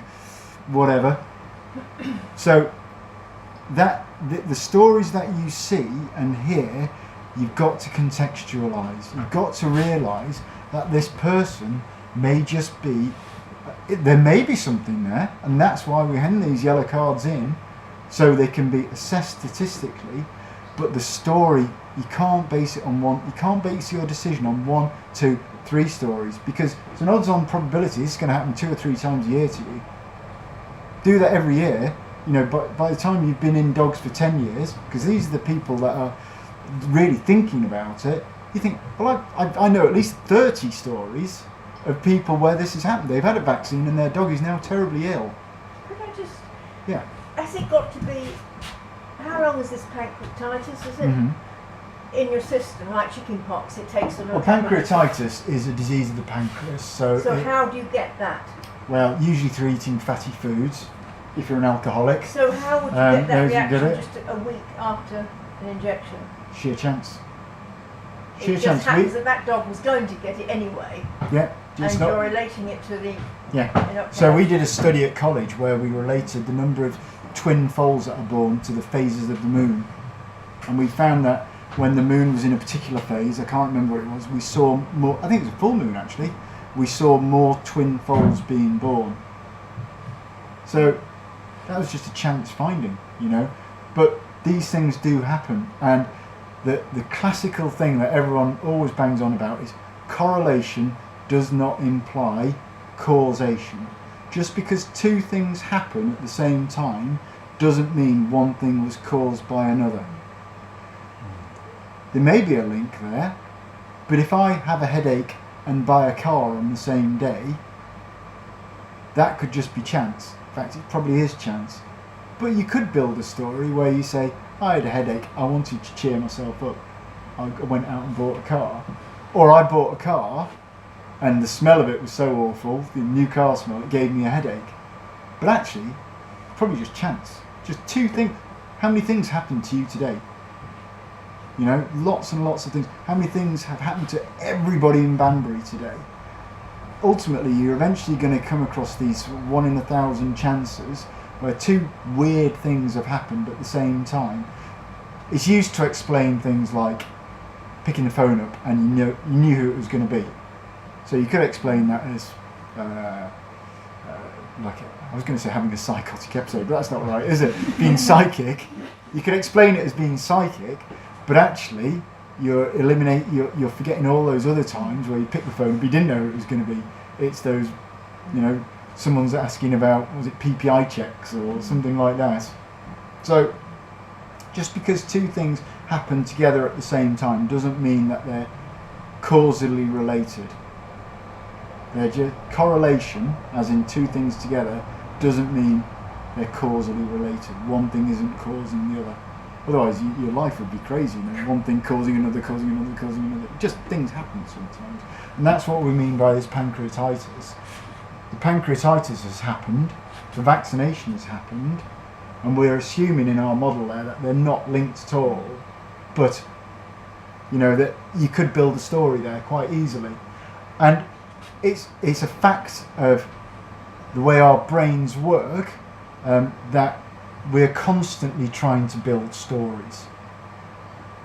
whatever. So that the stories that you see and hear, you've got to contextualise. You've got to realise that this person may just be, there may be something there, and that's why we hand these yellow cards in, so they can be assessed statistically. But the story, you can't base it on one. You can't base your decision on 1, 2, 3 stories, because it's an odds-on probability it's going to happen 2 or 3 times a year to you. Do that every year. You know, by the time you've been in dogs for 10 years, because these are the people that are really thinking about it, you think, well, I know at least 30 stories of people where this has happened. They've had a vaccine and their dog is now terribly ill. Could I just... Yeah. Has it got to be... How long is this pancreatitis? Is it in your system, like chicken pox? It takes a long time. Well, pancreatitis is a disease of the pancreas. So how do you get that? Well, usually through eating fatty foods, if you're an alcoholic. So how would you get that those who get reaction it. just a week after an injection? Sheer chance. It just happens that dog was going to get it anyway. Yeah. And you're relating it to the... Yeah. So we did a study at college where we related the number of twin foals that are born to the phases of the moon. And we found that when the moon was in a particular phase, I can't remember what it was, we saw more, I think it was a full moon actually, we saw more twin foals being born. So that was just a chance finding, you know. But these things do happen, and the classical thing that everyone always bangs on about is correlation does not imply causation. Just because 2 things happen at the same time doesn't mean one thing was caused by another. There may be a link there, but if I have a headache and buy a car on the same day, that could just be chance. In fact, it probably is chance. But you could build a story where you say, I had a headache, I wanted to cheer myself up, I went out and bought a car. Or I bought a car and the smell of it was so awful, the new car smell, it gave me a headache. But actually, probably just chance. Just 2 things. How many things happened to you today? You know, lots and lots of things. How many things have happened to everybody in Banbury today? Ultimately, you're eventually going to come across these 1 in 1,000 chances where 2 weird things have happened at the same time. It's used to explain things like picking the phone up and you knew who it was going to be. So you could explain that as I was going to say having a psychotic episode, but that's not right, is it? Being psychic. You could explain it as being psychic, but actually you're forgetting all those other times where you pick the phone up, you didn't know who it was going to be. It's those, you know, someone's asking about, was it PPI checks or something like that. So just because 2 things happen together at the same time doesn't mean that they're causally related. They're just correlation, as in 2 things together, doesn't mean they're causally related. One thing isn't causing the other. Otherwise, your life would be crazy. You know? One thing causing another, causing another, causing another. Just things happen sometimes. And that's what we mean by this pancreatitis. the pancreatitis has happened, the vaccination has happened, and we're assuming in our model there that they're not linked at all, but that you could build a story there quite easily. And it's a fact of the way our brains work that we're constantly trying to build stories.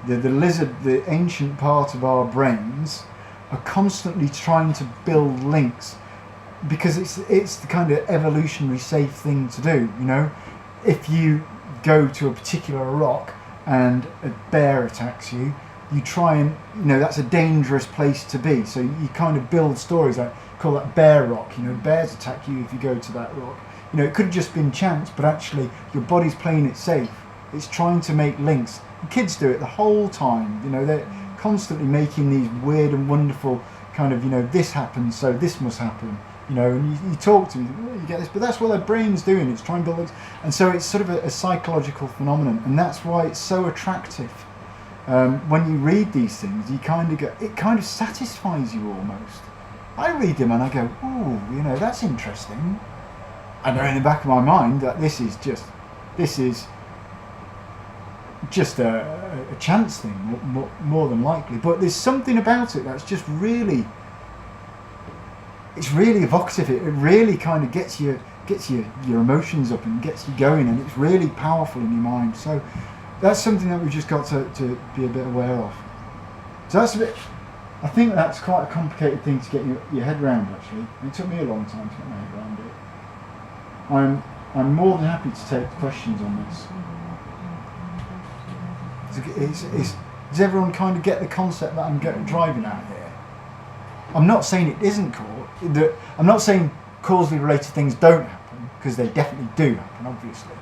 The ancient part of our brains are constantly trying to build links, because it's the kind of evolutionary safe thing to do. If you go to a particular rock and a bear attacks you, you try and that's a dangerous place to be, so you kind of build stories like, call that bear rock. Bears attack you if you go to that rock. It could have just been chance, but actually your body's playing it safe. It's trying to make links. The kids do it the whole time. They're constantly making these weird and wonderful kind of this happens, so this must happen. And you talk to them, you get this, but that's what their brain's doing. It's trying to build links, and so it's sort of a psychological phenomenon, and that's why it's so attractive. When you read these things, you kind of go, it kind of satisfies you almost. I read them and I go, ooh, that's interesting. I know in the back of my mind that this is just a chance thing, more than likely. But there's something about it that's just really, it's really evocative. It really kind of gets your emotions up and gets you going, and it's really powerful in your mind. So that's something that we've just got to be a bit aware of. So that's a bit. I think that's quite a complicated thing to get your head around. Actually, it took me a long time to get my head around it. I'm more than happy to take questions on this. Does everyone kind of get the concept that I'm driving at here? I'm not saying it isn't causal. I'm not saying causally related things don't happen, because they definitely do happen, obviously.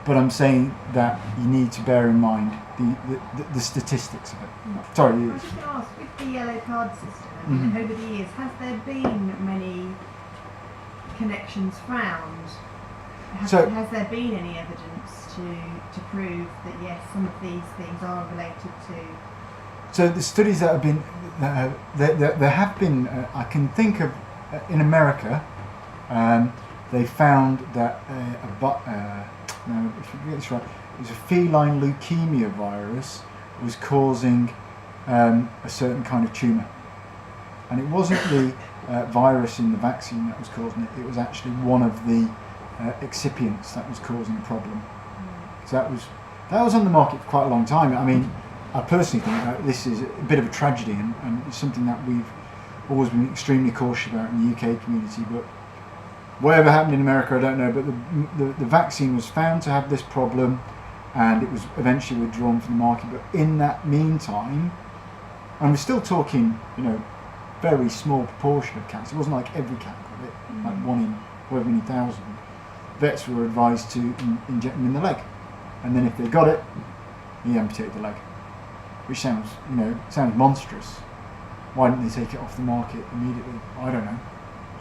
But I'm saying that you need to bear in mind the statistics of it. Sorry. I was just going to ask, with the yellow card system, over the years, has there been many connections found? Has there been any evidence to prove that yes, some of these things are related to? So the studies that have been, there have been, I can think of, in America, they found that if you get this right, it was a feline leukemia virus was causing a certain kind of tumour. And it wasn't the virus in the vaccine that was causing it, it was actually one of the excipients that was causing the problem. So that was on the market for quite a long time. I mean, I personally think that this is a bit of a tragedy, and it's something that we've always been extremely cautious about in the UK community. But whatever happened in America, I don't know. But the vaccine was found to have this problem, and it was eventually withdrawn from the market. But in that meantime, and we're still talking, very small proportion of cats. It wasn't like every cat got it, like 1 in however many thousand. Vets were advised to inject them in the leg, and then if they got it, you amputate the leg, which sounds monstrous. Why didn't they take it off the market immediately? I don't know.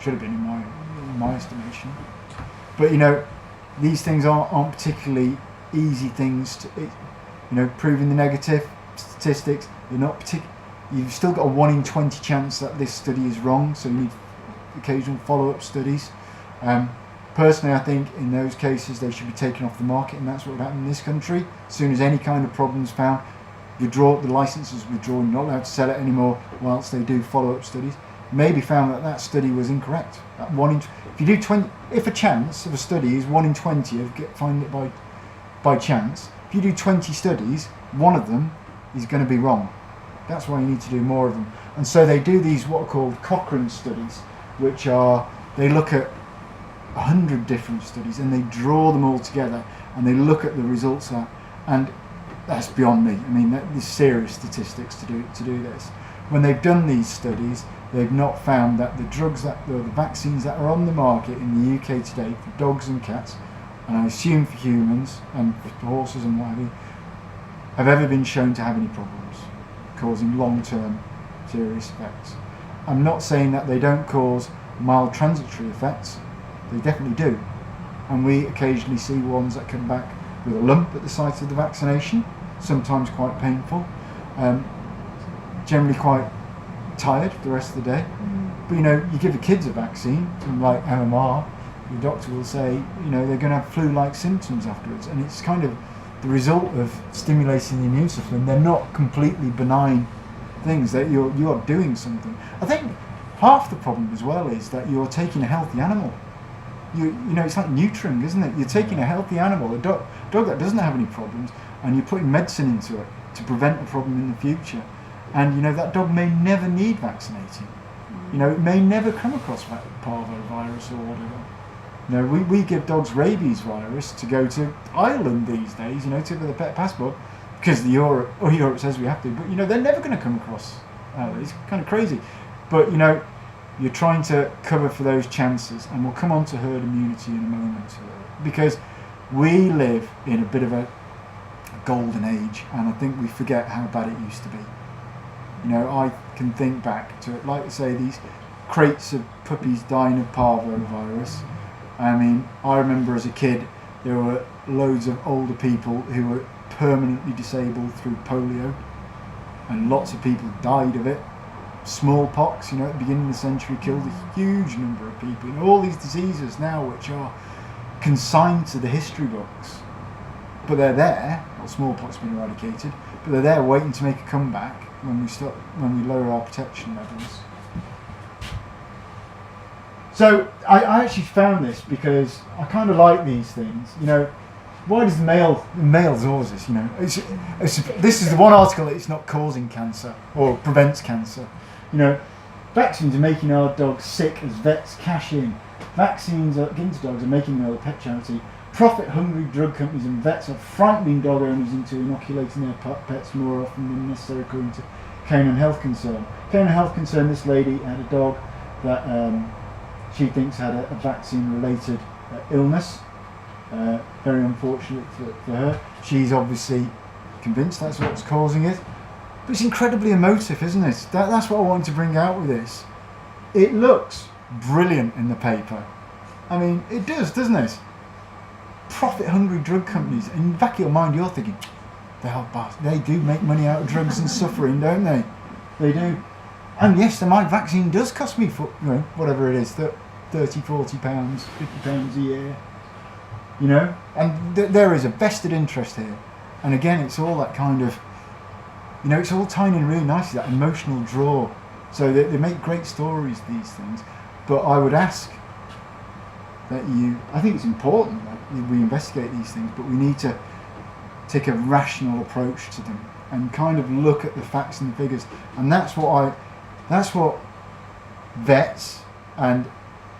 Should have been in my estimation. But these things aren't particularly easy things to, proving the negative statistics. They're not particular. You've still got a 1 in 20 chance that this study is wrong, so you need occasional follow-up studies. Personally, I think in those cases they should be taken off the market, and that's what would happen in this country. As soon as any kind of problem's found, the license is withdrawn. You're not allowed to sell it anymore whilst they do follow-up studies. Maybe found that study was incorrect. That if you do 20, if a chance of a study is 1 in 20 of find it by chance, if you do 20 studies, one of them is going to be wrong. That's why you need to do more of them. And so they do these what are called Cochrane studies, which are, they look at 100 different studies and they draw them all together and they look at the results of that. And that's beyond me. I mean, there's serious statistics to do this. When they've done these studies, they've not found that the drugs the vaccines that are on the market in the UK today for dogs and cats, and I assume for humans and for horses and what have ever been shown to have any problems, causing long-term serious effects. I'm not saying that they don't cause mild transitory effects. They definitely do. And we occasionally see ones that come back with a lump at the site of the vaccination, sometimes quite painful, generally quite tired for the rest of the day. But you know, you give the kids a vaccine, something like MMR, your doctor will say, you know, they're going to have flu-like symptoms afterwards, and it's kind of the result of stimulating the immune system. They're not completely benign things, that you are doing something. I think half the problem as well is that you're taking a healthy animal. You know, it's like neutering, isn't it? You're taking a healthy animal, a dog that doesn't have any problems, and you're putting medicine into it to prevent a problem in the future. And you know, that dog may never need vaccinating. You know, it may never come across parvovirus or whatever. You know, we give dogs rabies virus to go to Ireland these days, you know, to the pet passport, because Europe says we have to. But you know, they're never going to come across. It's kind of crazy. But you know, you're trying to cover for those chances, and we'll come on to herd immunity in a moment, because we live in a bit of a golden age, and I think we forget how bad it used to be. You know, I can think back to, like I say, these crates of puppies dying of parvovirus. I mean, I remember as a kid there were loads of older people who were permanently disabled through polio, and lots of people died of it. Smallpox, you know, at the beginning of the century killed a huge number of people. You know, all these diseases now which are consigned to the history books, but they're there. Well, smallpox has been eradicated, but they're there waiting to make a comeback when we lower our protection levels. So I actually found this because I kind of like these things. You know, why does the male's always this? You know, this is the one article that it's not causing cancer or prevents cancer. You know, vaccines are making our dogs sick as vets cash in. Vaccines given to dogs are making them a pet charity. Profit-hungry drug companies and vets are frightening dog owners into inoculating their pets more often than necessary, according to Canine Health Concern. Canine Health Concern, this lady had a dog that she thinks had a vaccine-related illness. Very unfortunate for her. She's obviously convinced that's what's causing it. But it's incredibly emotive, isn't it? That's what I wanted to bring out with this. It looks brilliant in the paper. I mean, it does, doesn't it? Profit-hungry drug companies. In the back of your mind, you're thinking, they do make money out of drugs and suffering, don't they? They do. And yes, my vaccine does cost me, for, you know, whatever it is, 30, 40 pounds, 50 pounds a year. You know, and there is a vested interest here. And again, it's all that kind of, you know, it's all tying in really nicely, that emotional draw. So they make great stories, these things. But I would ask that I think it's important that we investigate these things, but we need to take a rational approach to them and kind of look at the facts and the figures. And that's what vets and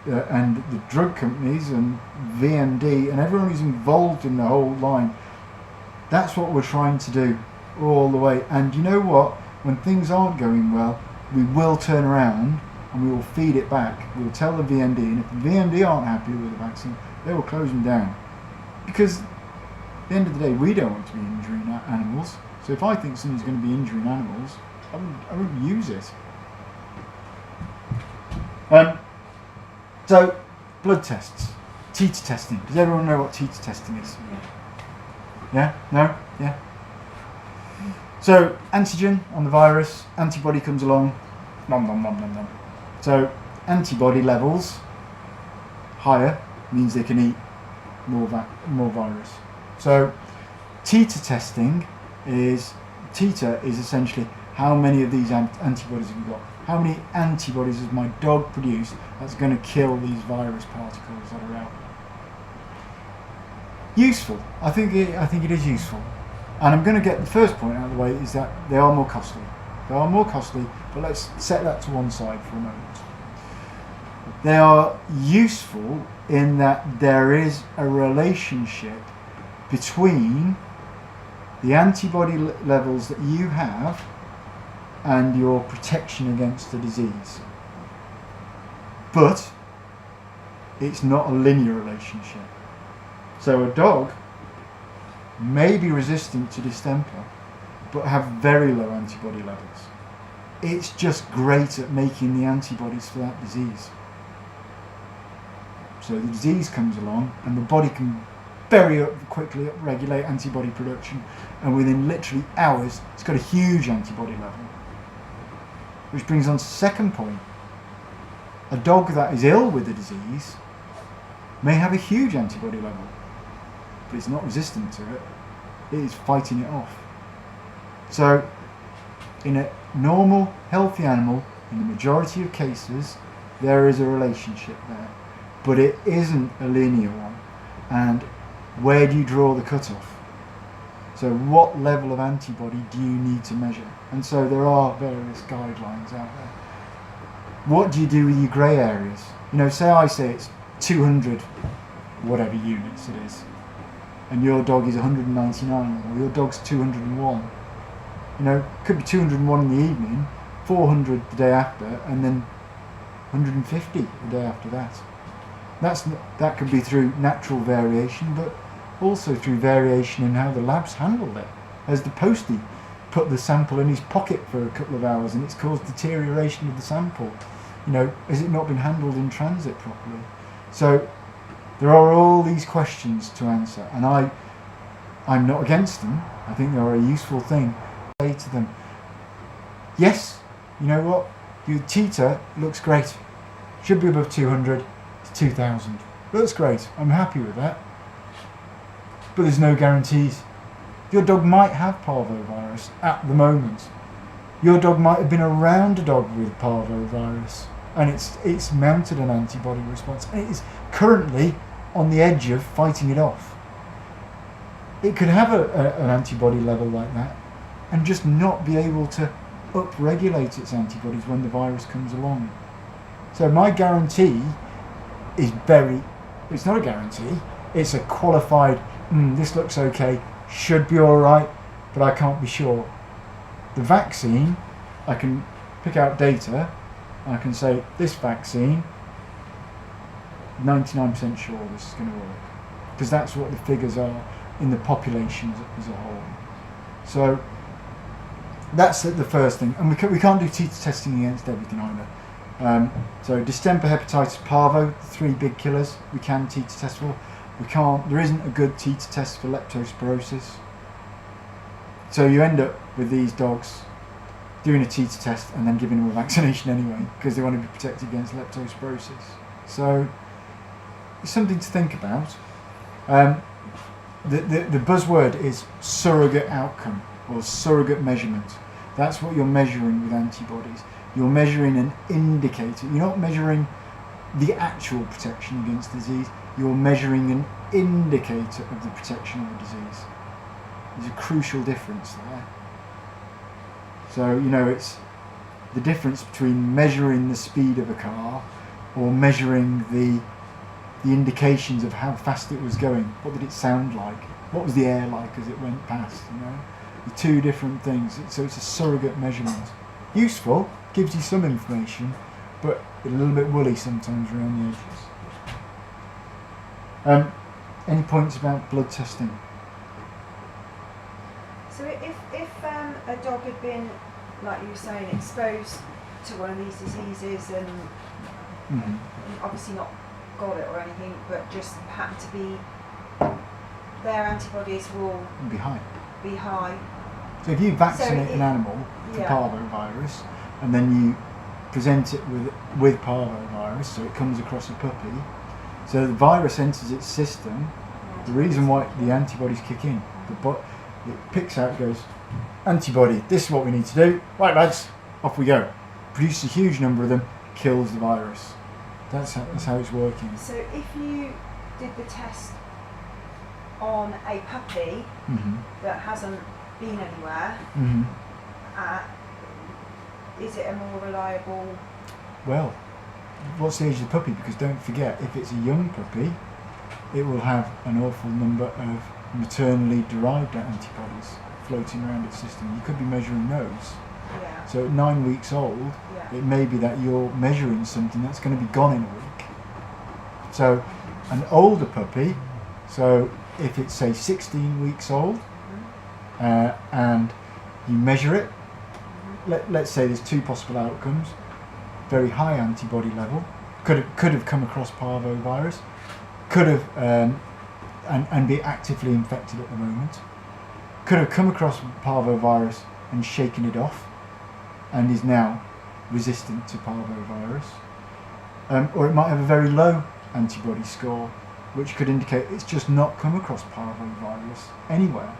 the drug companies and VMD and everyone who's involved in the whole line, that's what we're trying to do all the way. And you know what? When things aren't going well, we will turn around and we will feed it back. We'll tell the VMD, and if the VMD aren't happy with the vaccine, they will close them down. Because at the end of the day, we don't want to be injuring animals. So if I think something's going to be injuring animals, I wouldn't use it. So, blood tests, titer testing. Does everyone know what titer testing is? Yeah? No? Yeah? So, antigen on the virus, antibody comes along, nom nom nom nom nom. So, antibody levels higher means they can eat more virus. So, titer testing is essentially how many of these antibodies have you got? How many antibodies has my dog produced that's going to kill these virus particles that are out there? Useful. I think it is useful. And I'm going to get the first point out of the way, is that they are more costly. They are more costly, but let's set that to one side for a moment. They are useful in that there is a relationship between the antibody levels that you have and your protection against the disease. But it's not a linear relationship. So a dog may be resistant to distemper but have very low antibody levels. It's just great at making the antibodies for that disease. So the disease comes along and the body can very quickly upregulate antibody production, and within literally hours it's got a huge antibody level. Which brings on to the second point. a dog that is ill with the disease may have a huge antibody level, but it's not resistant to it. It is fighting it off. So, in a normal, healthy animal, in the majority of cases, there is a relationship there, but it isn't a linear one. And where do you draw the cutoff? So what level of antibody do you need to measure? And so there are various guidelines out there. What do you do with your grey areas? You know, say I say it's 200 whatever units it is, and your dog is 199, or your dog's 201. You know, could be 201 in the evening, 400 the day after, and then 150 the day after that. That could be through natural variation, but also through variation in how the labs handled it. As the postie put the sample in his pocket for a couple of hours and it's caused deterioration of the sample. You know, has it not been handled in transit properly? So there are all these questions to answer, and I'm not against them. I think they are a useful thing. Say to them, yes, you know what, your titer looks great. Should be above 200 to 2000. That's great. I'm happy with that. But there's no guarantees. Your dog might have parvovirus at the moment. Your dog might have been around a dog with parvovirus and it's mounted an antibody response and it is currently on the edge of fighting it off. It could have an antibody level like that and just not be able to upregulate its antibodies when the virus comes along. So my guarantee is it's not a guarantee, it's a qualified, this looks okay, should be alright, but I can't be sure. The vaccine, I can pick out data, and I can say, this vaccine, 99% sure this is going to work. Because that's what the figures are in the population as a whole. So, that's the first thing. And we can't do titer testing against everything either. So distemper, hepatitis, parvo, the three big killers, we can titer test for. There isn't a good titer test for leptospirosis. So you end up with these dogs doing a titer test and then giving them a vaccination anyway because they want to be protected against leptospirosis. So it's something to think about. The buzzword is surrogate outcome or surrogate measurement. That's what you're measuring with antibodies. You're measuring an indicator. You're not measuring the actual protection against disease. You're measuring an indicator of the protection of the disease. There's a crucial difference there. So, you know, it's the difference between measuring the speed of a car or measuring the indications of how fast it was going. What did it sound like? What was the air like as it went past, you know? The two different things. So it's a surrogate measurement. Useful, gives you some information, but a little bit woolly sometimes around the edges. Any points about blood testing? So if a dog had been, like you were saying, exposed to one of these diseases and obviously not got it or anything, but just happened to be, their antibodies will Be high. be high. So if you vaccinate an animal for parvovirus and then you present it with parvovirus, so it comes across a puppy, so the virus enters its system, the reason why the antibodies kick in, it picks out, goes, antibody, this is what we need to do, right lads, off we go. Produces a huge number of them, kills the virus. That's how it's working. So if you did the test on a puppy that hasn't been anywhere, is it a more reliable? Well, what's the age of the puppy? Because don't forget, if it's a young puppy, it will have an awful number of maternally derived antibodies floating around its system. You could be measuring those. Yeah. So at 9 weeks old, it may be that you're measuring something that's going to be gone in a week. So an older puppy, so if it's say 16 weeks old, and you measure it, let's say there's two possible outcomes. Very high antibody level, could have come across parvovirus, could have and be actively infected at the moment, could have come across parvovirus and shaken it off and is now resistant to parvovirus, or it might have a very low antibody score, which could indicate it's just not come across parvovirus anywhere.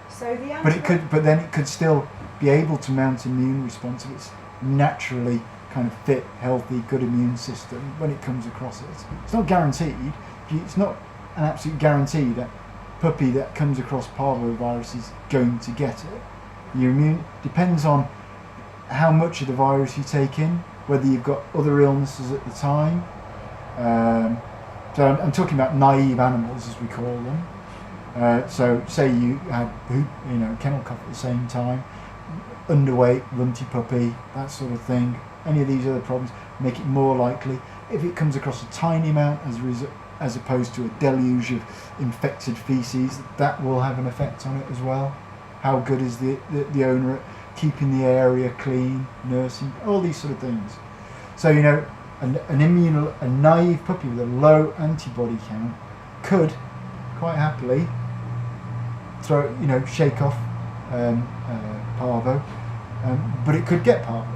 So the But then it could still be able to mount immune response if it's naturally kind of fit, healthy, good immune system when it comes across it. It's not guaranteed. It's not an absolute guarantee that puppy that comes across parvovirus is going to get it. Your immune depends on how much of the virus you take in, whether you've got other illnesses at the time. So I'm talking about naive animals, as we call them. So say you had kennel cough at the same time, underweight, runty puppy, that sort of thing. Any of these other problems make it more likely. If it comes across a tiny amount as opposed to a deluge of infected feces, that will have an effect on it as well. How good is the owner at keeping the area clean, nursing, all these sort of things. So a naive puppy with a low antibody count could quite happily shake off parvo, but it could get parvo.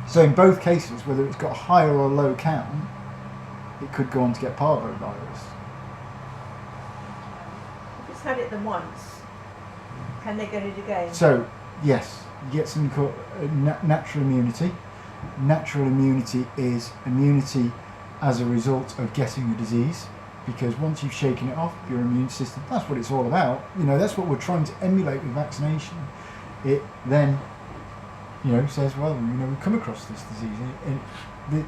So in both cases, whether it's got a high or a low count, it could go on to get parvovirus. If it's had it the once, can they get it again? So yes, you get something called natural immunity. Natural immunity is immunity as a result of getting the disease, because once you've shaken it off, your immune system, that's what it's all about. That's what we're trying to emulate with vaccination. It then says, well, we've come across this disease, and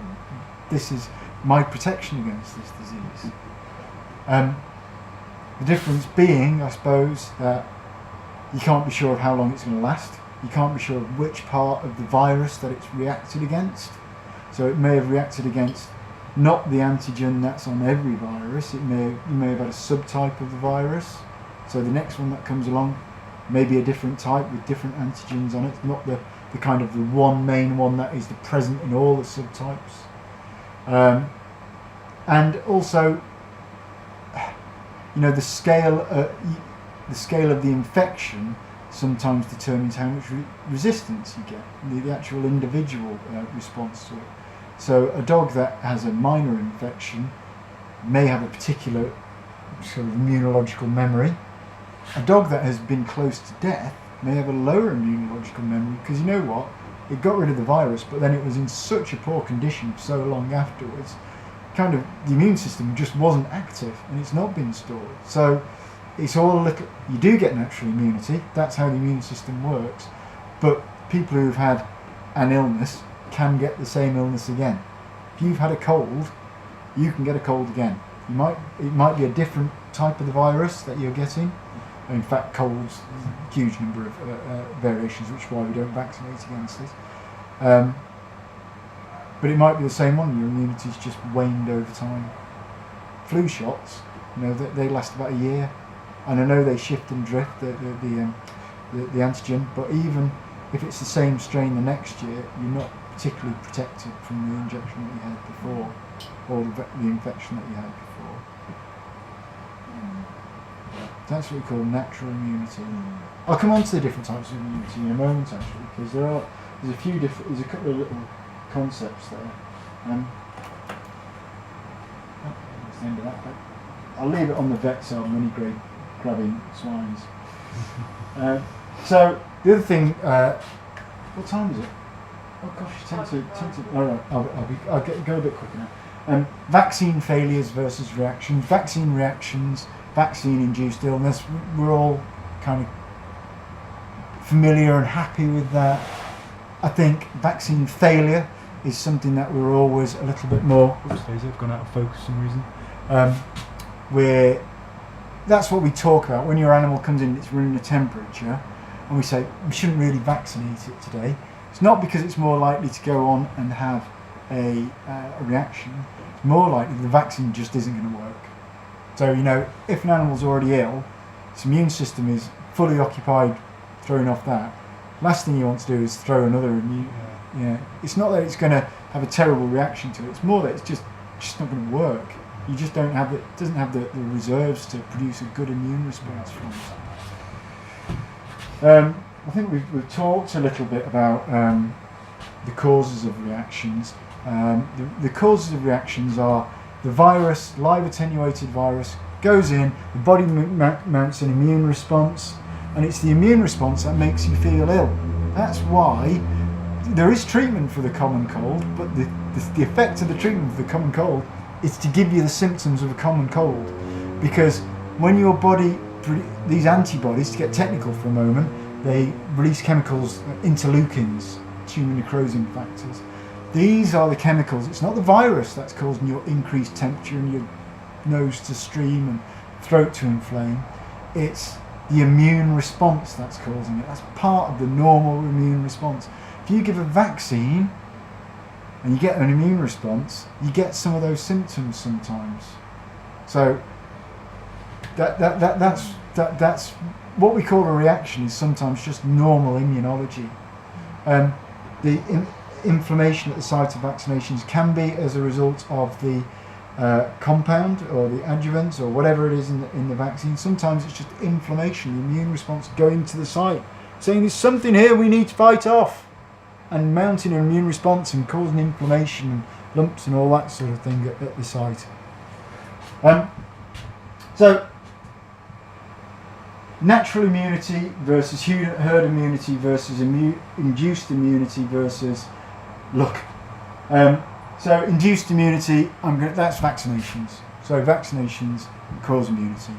this is my protection against this disease. The difference being, I suppose, that you can't be sure of how long it's going to last. You can't be sure of which part of the virus that it's reacted against. So it may have reacted against not the antigen that's on every virus. You may have had a subtype of the virus. So the next one that comes along may be a different type with different antigens on it, not the kind of the one main one that is present in all the subtypes. And also, the scale of the infection sometimes determines how much resistance you get, the actual individual response to it. So a dog that has a minor infection may have a particular sort of immunological memory. A dog that has been close to death may have a lower immunological memory, because you know what? It got rid of the virus, but then it was in such a poor condition for so long afterwards, kind of the immune system just wasn't active and it's not been stored. So it's all a little, you do get natural immunity, that's how the immune system works, but people who've had an illness can get the same illness again. If you've had a cold, you can get a cold again. It might be a different type of the virus that you're getting. In fact, colds, a huge number of variations, which is why we don't vaccinate against it. But it might be the same one, your immunity's just waned over time. Flu shots, they last about a year. And I know they shift and drift, the antigen, but even if it's the same strain the next year, you're not particularly protected from the injection that you had before, or the infection that you had before. That's what we call natural immunity. I'll come on to the different types of immunity in a moment, actually, because there's a couple of little concepts there. That's the end of that bit. I'll leave it on the vet side when he grabbing swines. So the other thing, what time is it? Oh gosh, 10 to. All right, I'll go a bit quicker now. Vaccine failures versus reactions. Vaccine reactions, vaccine-induced illness. We're all kind of familiar and happy with that. I think vaccine failure is something that we're always a little bit more. Oops, I've gone out of focus for some reason. That's what we talk about when your animal comes in. It's running a temperature, and we say we shouldn't really vaccinate it today. It's not because it's more likely to go on and have a reaction. It's more likely the vaccine just isn't going to work. So if an animal's already ill, its immune system is fully occupied throwing off that. Last thing you want to do is throw another immune. It's not that it's going to have a terrible reaction to it. It's more that it's just not going to work. You just don't have it doesn't have the reserves to produce a good immune response from it. I think we've talked a little bit about the causes of reactions. The causes of reactions are the virus, live attenuated virus, goes in, the body mounts an immune response, and it's the immune response that makes you feel ill. That's why there is treatment for the common cold, but the effect of the treatment for the common cold is to give you the symptoms of a common cold. Because when your body, these antibodies, to get technical for a moment, they release chemicals, interleukins, tumour necrosis factors. These are the chemicals. It's not the virus that's causing your increased temperature and your nose to stream and throat to inflame. It's the immune response that's causing it. That's part of the normal immune response. If you give a vaccine and you get an immune response, you get some of those symptoms sometimes. So that's what we call a reaction, is sometimes just normal immunology. The inflammation at the site of vaccinations can be as a result of the compound or the adjuvants or whatever it is in the vaccine. Sometimes it's just inflammation, the immune response going to the site, saying there's something here we need to fight off, and mounting an immune response and causing inflammation and lumps and all that sort of thing at the site. So natural immunity versus herd immunity versus induced immunity versus luck. So induced immunity, that's vaccinations. So vaccinations cause immunity.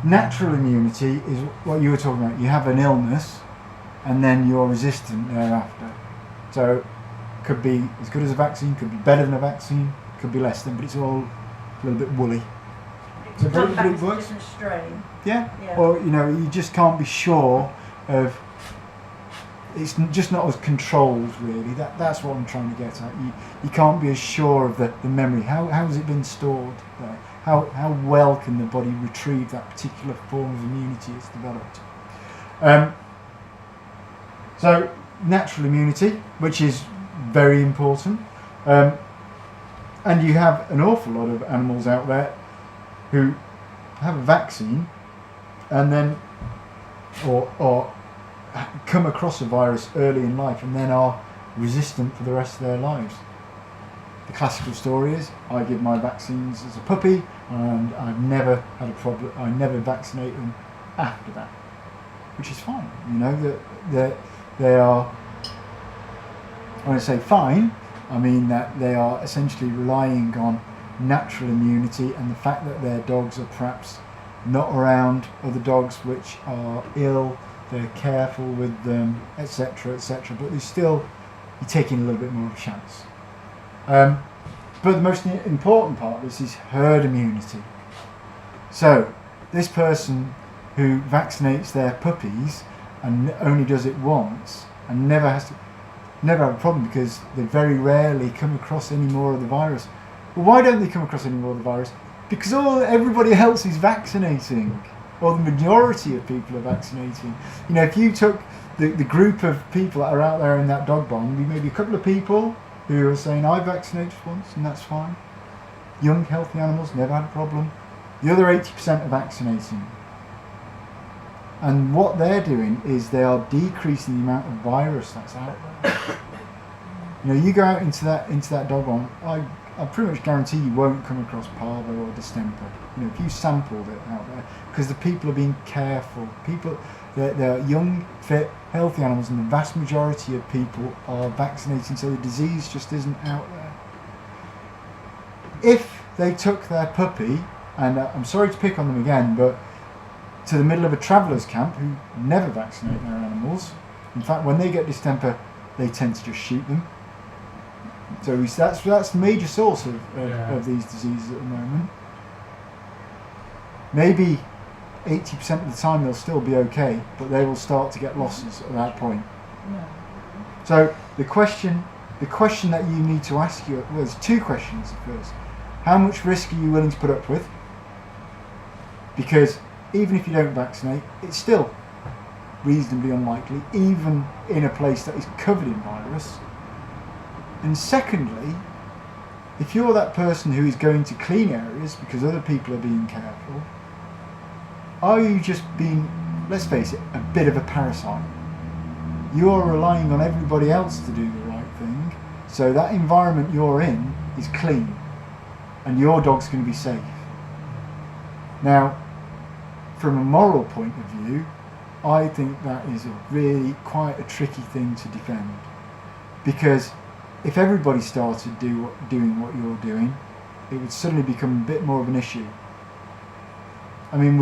Natural immunity is what you were talking about. You have an illness and then you're resistant thereafter. So could be as good as a vaccine, could be better than a vaccine, could be less than, but it's all a little bit woolly. So Come back it to a works. different strain. Yeah. Yeah. Or you just can't be sure of. It's just not as controlled, really. That's what I'm trying to get at. You can't be as sure of the memory. How has it been stored there? How well can the body retrieve that particular form of immunity it's developed? So natural immunity, which is very important, and you have an awful lot of animals out there who have a vaccine and then or come across a virus early in life and then are resistant for the rest of their lives. The classical story is, I give my vaccines as a puppy and I've never had a problem. I never vaccinate them after that, which is fine. That they are, when I say fine, I mean that they are essentially relying on natural immunity and the fact that their dogs are perhaps not around other dogs which are ill, they're careful with them, etc., etc. But you're taking a little bit more of a chance. But the most important part of this is herd immunity. So this person who vaccinates their puppies and only does it once and never have a problem because they very rarely come across any more of the virus. Well, why don't they come across any more of the virus? Because everybody else is vaccinating, or the majority of people are vaccinating. If you took the group of people that are out there in that dog barn, maybe a couple of people who are saying, I vaccinated once and that's fine. Young, healthy animals, never had a problem. The other 80% are vaccinating. And what they're doing is they are decreasing the amount of virus that's out there. You go out into that dog barn, I pretty much guarantee you won't come across parvo or distemper. If you sampled it out there, because the people are being careful. They're young, fit, healthy animals, and the vast majority of people are vaccinating, so the disease just isn't out there. If they took their puppy, and I'm sorry to pick on them again, but to the middle of a travellers camp who never vaccinate their animals, in fact, when they get distemper, they tend to just shoot them. So that's the major source of these diseases at the moment. Maybe 80% of the time they'll still be okay, but they will start to get losses at that point. So the question that you need to ask there's two questions first. How much risk are you willing to put up with? Because even if you don't vaccinate, it's still reasonably unlikely, even in a place that is covered in virus. And secondly, if you're that person who is going to clean areas because other people are being careful, are you just being, let's face it, a bit of a parasite? you are relying on everybody else to do the right thing. So that environment you're in is clean, and your dog's going to be safe. Now, from a moral point of view, I think that is a really quite a tricky thing to defend, because if everybody started doing what you're doing, it would suddenly become a bit more of an issue. I mean,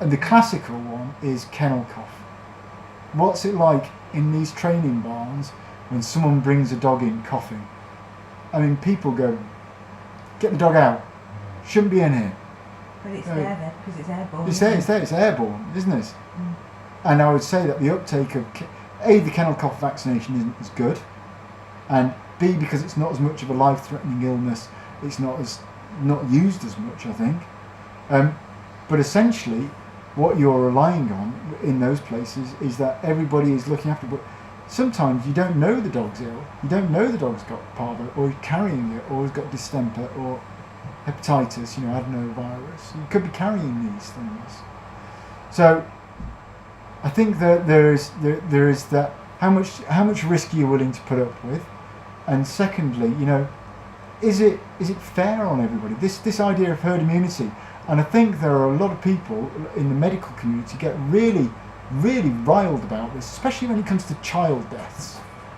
and the classical one is kennel cough. What's it like in these training barns when someone brings a dog in coughing? I mean, people go, get the dog out, shouldn't be in here. But it's there because it's airborne. It's airborne, isn't it? Mm. And I would say that the uptake of the kennel cough vaccination isn't as good, and B, because it's not as much of a life-threatening illness, it's not used as much, I think. But essentially, what you're relying on in those places is that everybody is looking after. But sometimes you don't know the dog's ill. You don't know the dog's got parvo, or carrying it, or has got distemper, or hepatitis, adenovirus. You could be carrying these things. So I think that there is that how much risk are you willing to put up with, and secondly, is it fair on everybody? This idea of herd immunity, and I think there are a lot of people in the medical community get really, really riled about this, especially when it comes to child deaths,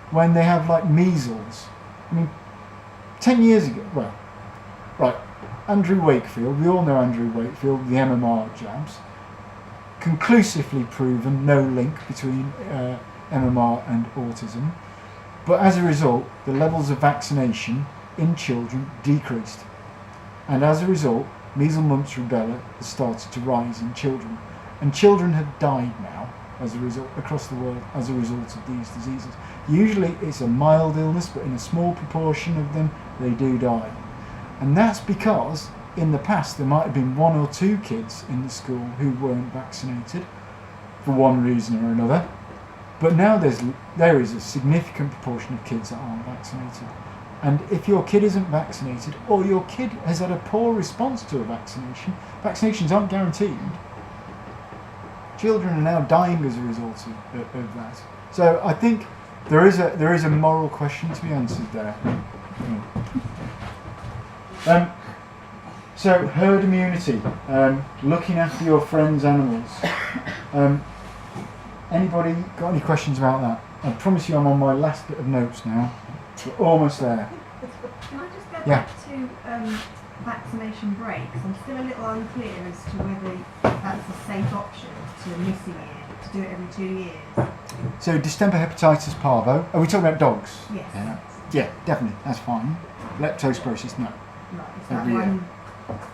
when they have like measles. I mean, 10 years ago, Andrew Wakefield, we all know Andrew Wakefield, the MMR jabs, conclusively proven no link between MMR and autism, but as a result, the levels of vaccination in children decreased, and as a result, measles, mumps, rubella has started to rise in children, and children have died now as a result across the world as a result of these diseases. Usually it's a mild illness, but in a small proportion of them they do die, and that's because in the past there might have been 1 or 2 kids in the school who weren't vaccinated for one reason or another, but now there is a significant proportion of kids that aren't vaccinated. And if your kid isn't vaccinated, or your kid has had a poor response to a vaccination, vaccinations aren't guaranteed. Children are now dying as a result of that. So I think there is a moral question to be answered there. So herd immunity, looking after your friends' animals. Anybody got any questions about that? I promise you I'm on my last bit of notes now. We're almost there. Can I just go Yeah. back to vaccination breaks? I'm still a little unclear as to whether that's a safe option to miss a year, to do it every 2 years. So distemper, hepatitis, parvo. Are we talking about dogs? Yes. Yeah, definitely. That's fine. Leptospirosis, no. Right, is that Every year. one?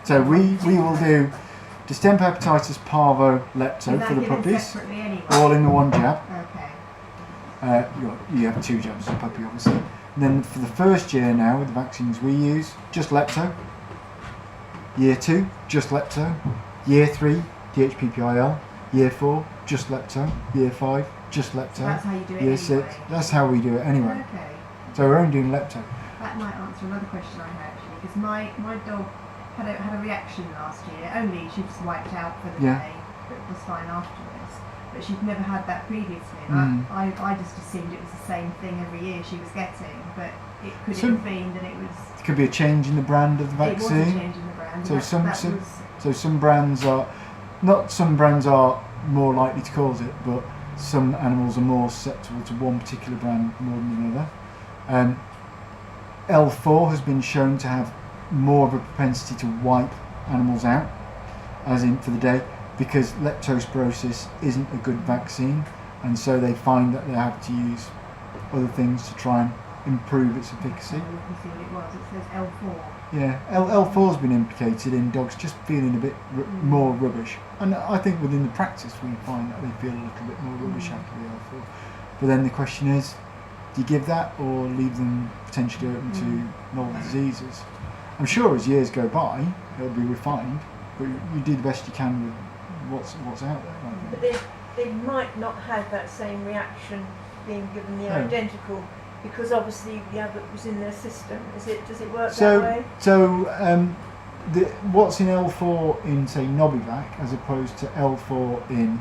So we will do distemper, hepatitis, parvo, lepto Is that for the given puppies, separately anyway? all in the one jab. Okay. You have 2 jabs for the puppy, obviously. And then for the first year now, with the vaccines we use, just lepto. Year 2, just lepto. Year 3, DHPPIL. Year 4, just lepto. Year 5, just lepto. So that's how you do it Year anyway? 6, that's how we do it anyway. Okay. So we're only doing lepto. That might answer another question I had actually, because my dog had a reaction last year. Only she was wiped out for the Yeah. day, but it was fine afterwards. But she'd never had that previously. Mm. I just assumed it was the same thing every year she was getting, but it could So- have been that it was. It could be a change in the brand of the It was a vaccine. change in the brand. So and some was, some brands are more likely to cause it, but some animals are more susceptible to one particular brand more than another. L4 has been shown to have more of a propensity to wipe animals out, as in for the day, because leptospirosis isn't a good vaccine, and so they find that they have to use other things to try and improve its efficacy. you can see what it was. It says L4. Yeah, L4's been implicated in dogs just feeling a bit more rubbish, and I think within the practice we find that they feel a little bit more rubbish after the L4. But then the question is, do you give that or leave them potentially open to novel diseases? I'm sure as years go by it'll be refined, but you do the best you can with what's out there. I But think. they might not have that same reaction being given the No. identical, because obviously the other was in their system. Does it work that way? So what's in L4 in say Nobivac as opposed to L4 in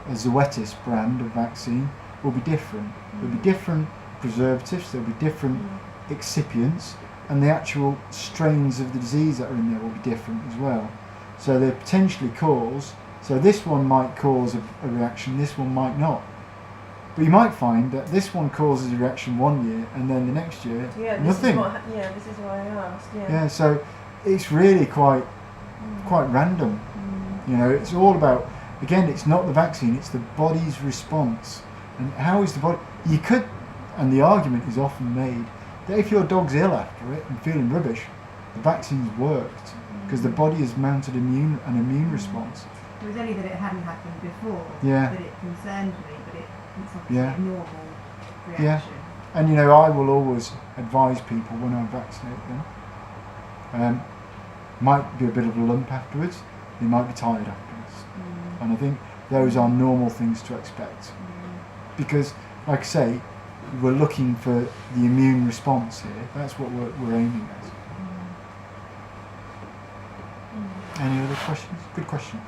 a Zoetis brand of vaccine will be different. There'll be different preservatives, there'll be different excipients, and the actual strains of the disease that are in there will be different as well. So they potentially cause, so this one might cause a reaction, this one might not. But you might find that this one causes a reaction one year and then the next year nothing. This is why I asked. Yeah, so it's really quite random. You know, it's all about, again, it's not the vaccine, it's the body's response. And how is the body, you could, and the argument is often made, that if your dog's ill after it and feeling rubbish, the vaccine's worked because the body has mounted an immune response. It was only that it hadn't happened before Yeah. that it concerned me, but it's obviously Yeah. a normal reaction. And you know, I will always advise people when I vaccinate them. Might be a bit of a lump afterwards, they might be tired afterwards. And I think those are normal things to expect. Because, like I say, we're looking for the immune response here. That's what we're aiming at. Any other questions? Good question.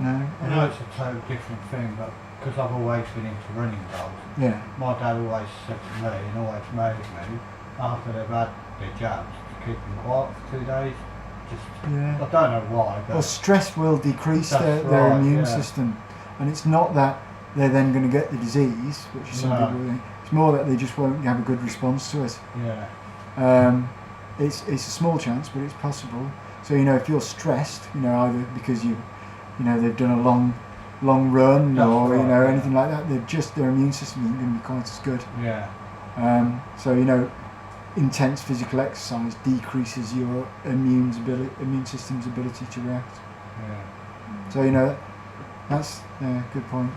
No? I know it's a totally different thing, but because I've always been into running dogs, Yeah. my dad always said to me and always made me, after they've had their jabs, to keep them quiet for 2 days. Just, Yeah. I don't know why, but Well, stress will decrease That's their right, immune yeah. system. And it's not that they're then going to get the disease, which is some No. people think. It's more that they just won't have a good response to it. yeah, It's a small chance, but it's possible. So you know, if you're stressed, you know, either because they've done a long run That's or right, yeah. anything like that, their immune system isn't going to be quite as good. yeah, So you know, intense physical exercise decreases your immune system's ability to react. yeah. So you know, that's a good point.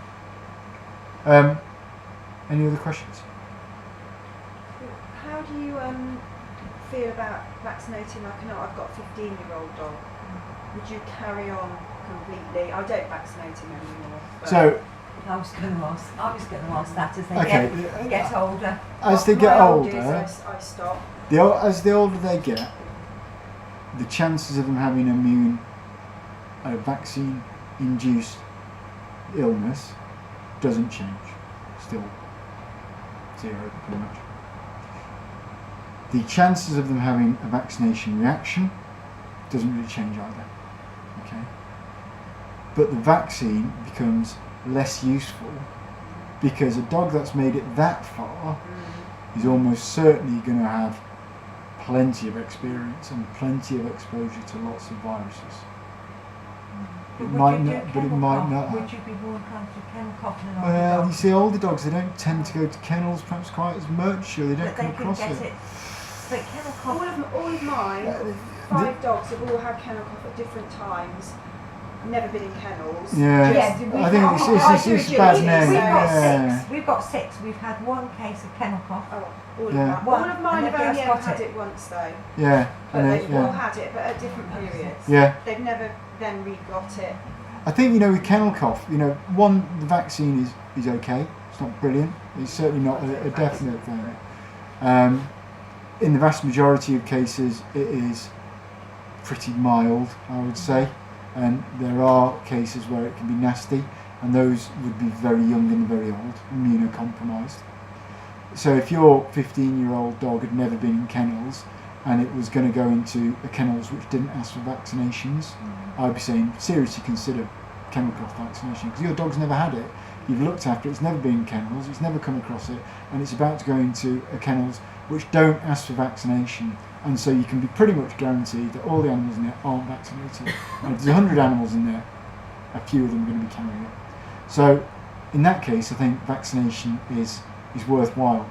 Any other questions? How do you feel about vaccinating? Like, I know I've got a 15-year-old dog. Would you carry on completely? I don't vaccinate him anymore. but- So I was going to ask that as they okay, get older. as they My get oldest, older, I stop. as the older they get, the chances of them having a vaccine-induced illness doesn't change. Still 0, pretty much. The chances of them having a vaccination reaction doesn't really change either. Okay, but the vaccine becomes less useful because a dog that's made it that far is almost certainly going to have plenty of experience and plenty of exposure to lots of viruses. It might not, but it might not. Would you be more inclined to kennel cough than older Well, you dogs? see, older dogs, they don't tend to go to kennels perhaps quite as much, or they don't But come they can across get it. it. But kennel All cough. of mine, Yeah, 5 dogs have all had kennel cough at different times. Never been in kennels. Yeah, Yes, I think it's a bad name. We've got Yeah. 6. We've got 6. We've had one case of kennel cough. Oh, all Yeah. of mine. All of mine And have they've only just ever got had it. it once though. Yeah, But and they've all yeah, had it, but at different periods. yeah. They've never then re-got it. I think with kennel cough, the vaccine is okay. It's not brilliant. It's certainly not a definite thing. In the vast majority of cases, it is pretty mild, I would say, and there are cases where it can be nasty, and those would be very young and very old, immunocompromised. So if your 15-year-old dog had never been in kennels and it was going to go into a kennels which didn't ask for vaccinations, I'd be saying seriously consider kennel cough vaccination, because your dog's never had it, you've looked after it, it's never been in kennels, it's never come across it, and it's about to go into a kennels which don't ask for vaccination, and so you can be pretty much guaranteed that all the animals in there aren't vaccinated. And if there's 100 animals in there, a few of them are going to be carrying it. So in that case, I think vaccination is worthwhile.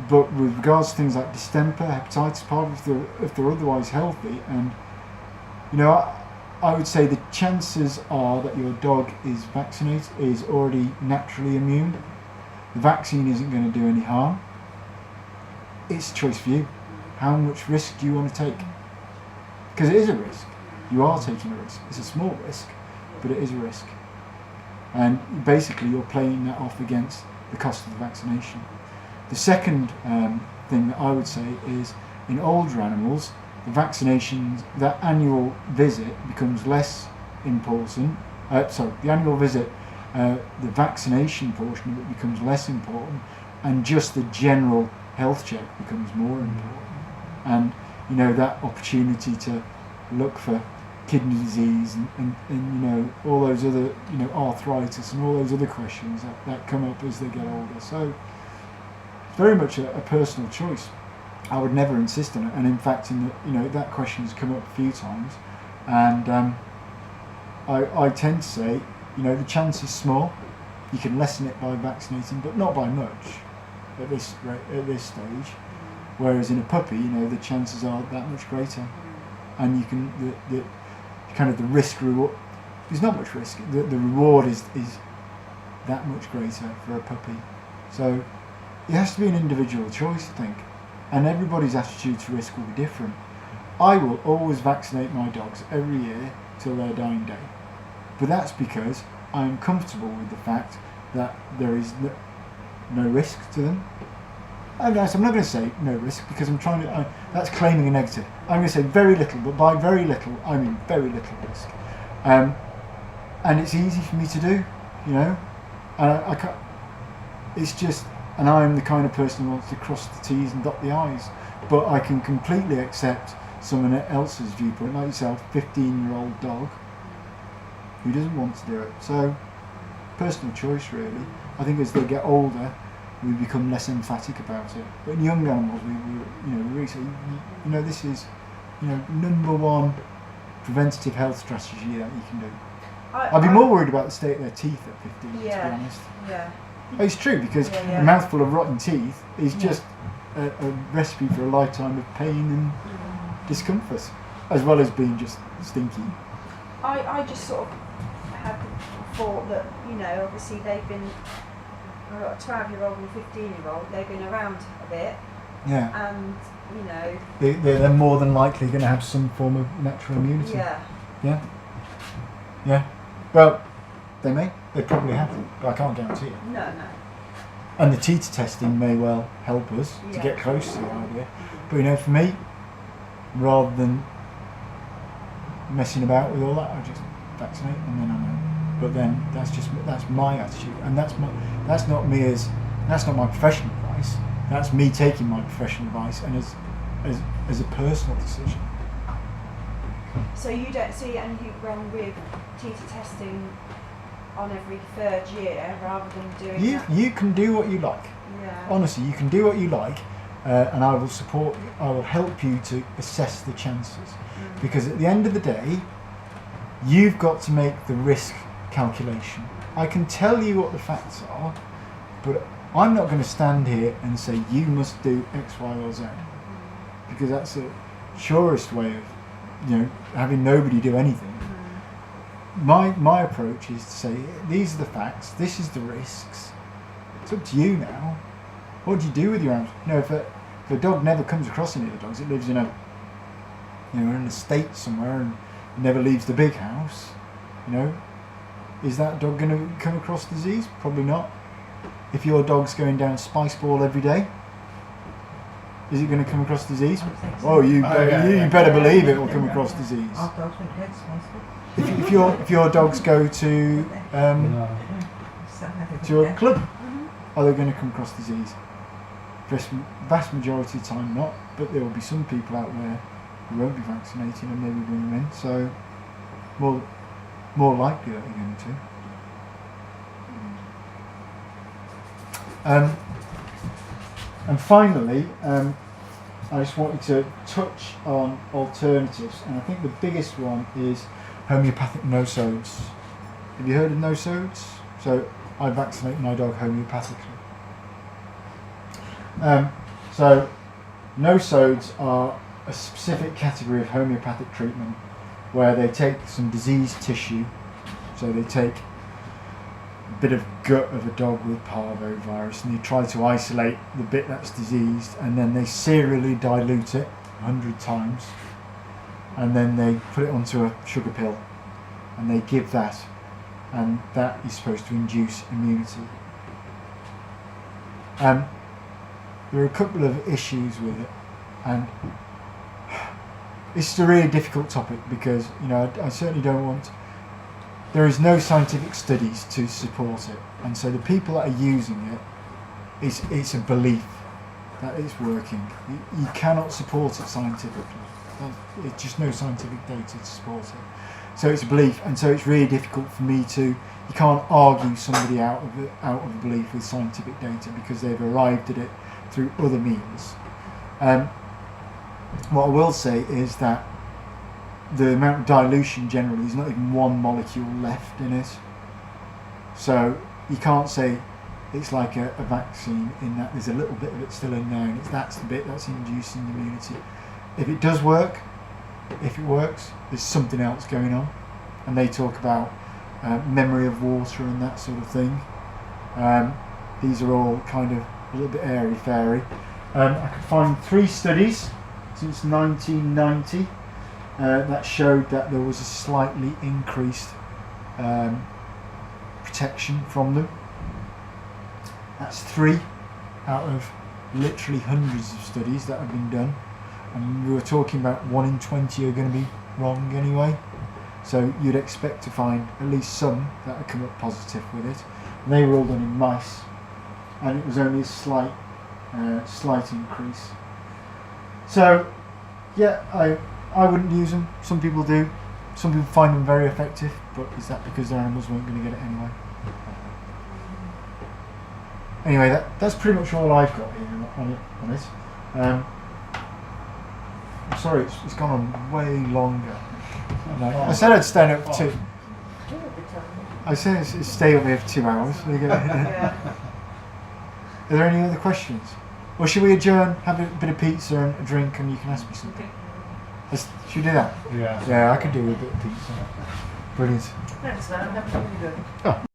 But with regards to things like distemper, hepatitis part, if they're otherwise healthy, and I would say the chances are that your dog is vaccinated, is already naturally immune. The vaccine isn't going to do any harm. It's a choice for you. How much risk do you want to take? Because it is a risk. You are taking a risk. It's a small risk, but it is a risk. And basically you're playing that off against the cost of the vaccination. The second thing that I would say is, in older animals, the vaccinations, that annual visit becomes less important. The annual visit the vaccination portion of it becomes less important, and just the general health check becomes more important. And you know, that opportunity to look for kidney disease and you know, all those other, you know, arthritis and all those other questions that come up as they get older. So it's very much a personal choice. I would never insist on it, and in fact, you know, that question has come up a few times, and I tend to say, you know, the chance is small. You can lessen it by vaccinating, but not by much at this stage. Whereas in a puppy, you know, the chances are that much greater, and you can the kind of the risk reward. There's not much risk. The reward is that much greater for a puppy. So it has to be an individual choice, I think, and everybody's attitude to risk will be different. I will always vaccinate my dogs every year till their dying day, but that's because I'm comfortable with the fact that there is no risk to them. I'm not going to say no risk because I'm trying to. That's claiming a negative. I'm going to say very little, but by very little, I mean very little risk. And it's easy for me to do, you know. I can't. It's just, and I am the kind of person who wants to cross the T's and dot the I's. But I can completely accept someone else's viewpoint, like yourself, 15-year-old dog who doesn't want to do it. So, personal choice, really. I think as they get older, we become less emphatic about it. But in young animals, we really say, you know, this is, you know, number one preventative health strategy that you can do. I'd be more worried about the state of their teeth at 15, to be honest. Yeah. It's true, because Yeah. a mouthful of rotten teeth is just a recipe for a lifetime of pain and discomfort, as well as being just stinky. I just sort of had the thought that, you know, obviously they've been, I've got a 12-year-old and a 15-year-old, they've been around a bit, Yeah. and, you know... They're more than likely going to have some form of natural immunity. Yeah. Yeah. Yeah. Well, they may. They probably have, but I can't guarantee it. No. And the teeter testing may well help us to get close to the idea. But you know, for me, rather than messing about with all that, I just vaccinate and then I know. But then that's my attitude, and that's not my professional advice. That's me taking my professional advice and as a personal decision. So you don't see anything wrong with teeter testing on every third year rather than doing that? You can do what you like. Yeah. Honestly, you can do what you like, and I will help you to assess the chances. Because at the end of the day, you've got to make the risk calculation. I can tell you what the facts are, but I'm not going to stand here and say you must do X, Y, or Z, because that's the surest way of, you know, having nobody do anything. My approach is to say, these are the facts, this is the risks. It's up to you now. What do you do with your animals? You know, if a dog never comes across any of the dogs, it lives in in an estate somewhere and never leaves the big house, you know, is that dog going to come across disease? Probably not. If your dog's going down Spice Ball every day, is it going to come across disease? Oh, you better believe it will come across disease. If your dogs go to a club, are they going to come across disease? Vast majority of the time not, but there will be some people out there who won't be vaccinated and maybe bring them in, so more likely that you're going to. And finally, I just wanted to touch on alternatives, and I think the biggest one is homeopathic no-sodes. Have you heard of no-sodes? So I vaccinate my dog homeopathically. So no-sodes are a specific category of homeopathic treatment where they take some diseased tissue, so they take a bit of gut of a dog with parvovirus and they try to isolate the bit that's diseased, and then they serially dilute it 100 times, and then they put it onto a sugar pill and they give that, and that is supposed to induce immunity. There are a couple of issues with it, and it's a really difficult topic because, you know, I certainly don't want. there is no scientific studies to support it, and so the people that are using it, it's a belief that it's working. You cannot support it scientifically. It's just no scientific data to support it. So it's a belief, and so it's really difficult for me to. You can't argue somebody out of a belief with scientific data because they've arrived at it through other means. What I will say is that the amount of dilution generally is not even one molecule left in it. So you can't say it's like a vaccine in that there's a little bit of it still in there, and that's the bit that's inducing immunity. If it does work, if it works, there's something else going on. And they talk about memory of water and that sort of thing. These are all kind of a little bit airy-fairy. I could find 3 studies since 1990 that showed that there was a slightly increased protection from them. That's 3 out of literally hundreds of studies that have been done, and we were talking about 1 in 20 are going to be wrong anyway. So you'd expect to find at least some that have come up positive with it. And they were all done in mice, and it was only a slight increase. So yeah, I wouldn't use them. Some people do. Some people find them very effective, but is that because their animals weren't going to get it anyway? Anyway, that's pretty much all I've got here on it. I'm sorry, it's gone on way longer. I said I'd stay up for 2. I said I'd stay up here for 2 hours. Are there any other questions? Or should we adjourn, have a bit of pizza and a drink, and you can ask me something? Should we do that? Yeah. Yeah, I could do with a bit of pizza. Brilliant. Thanks, man. That was really good. Oh.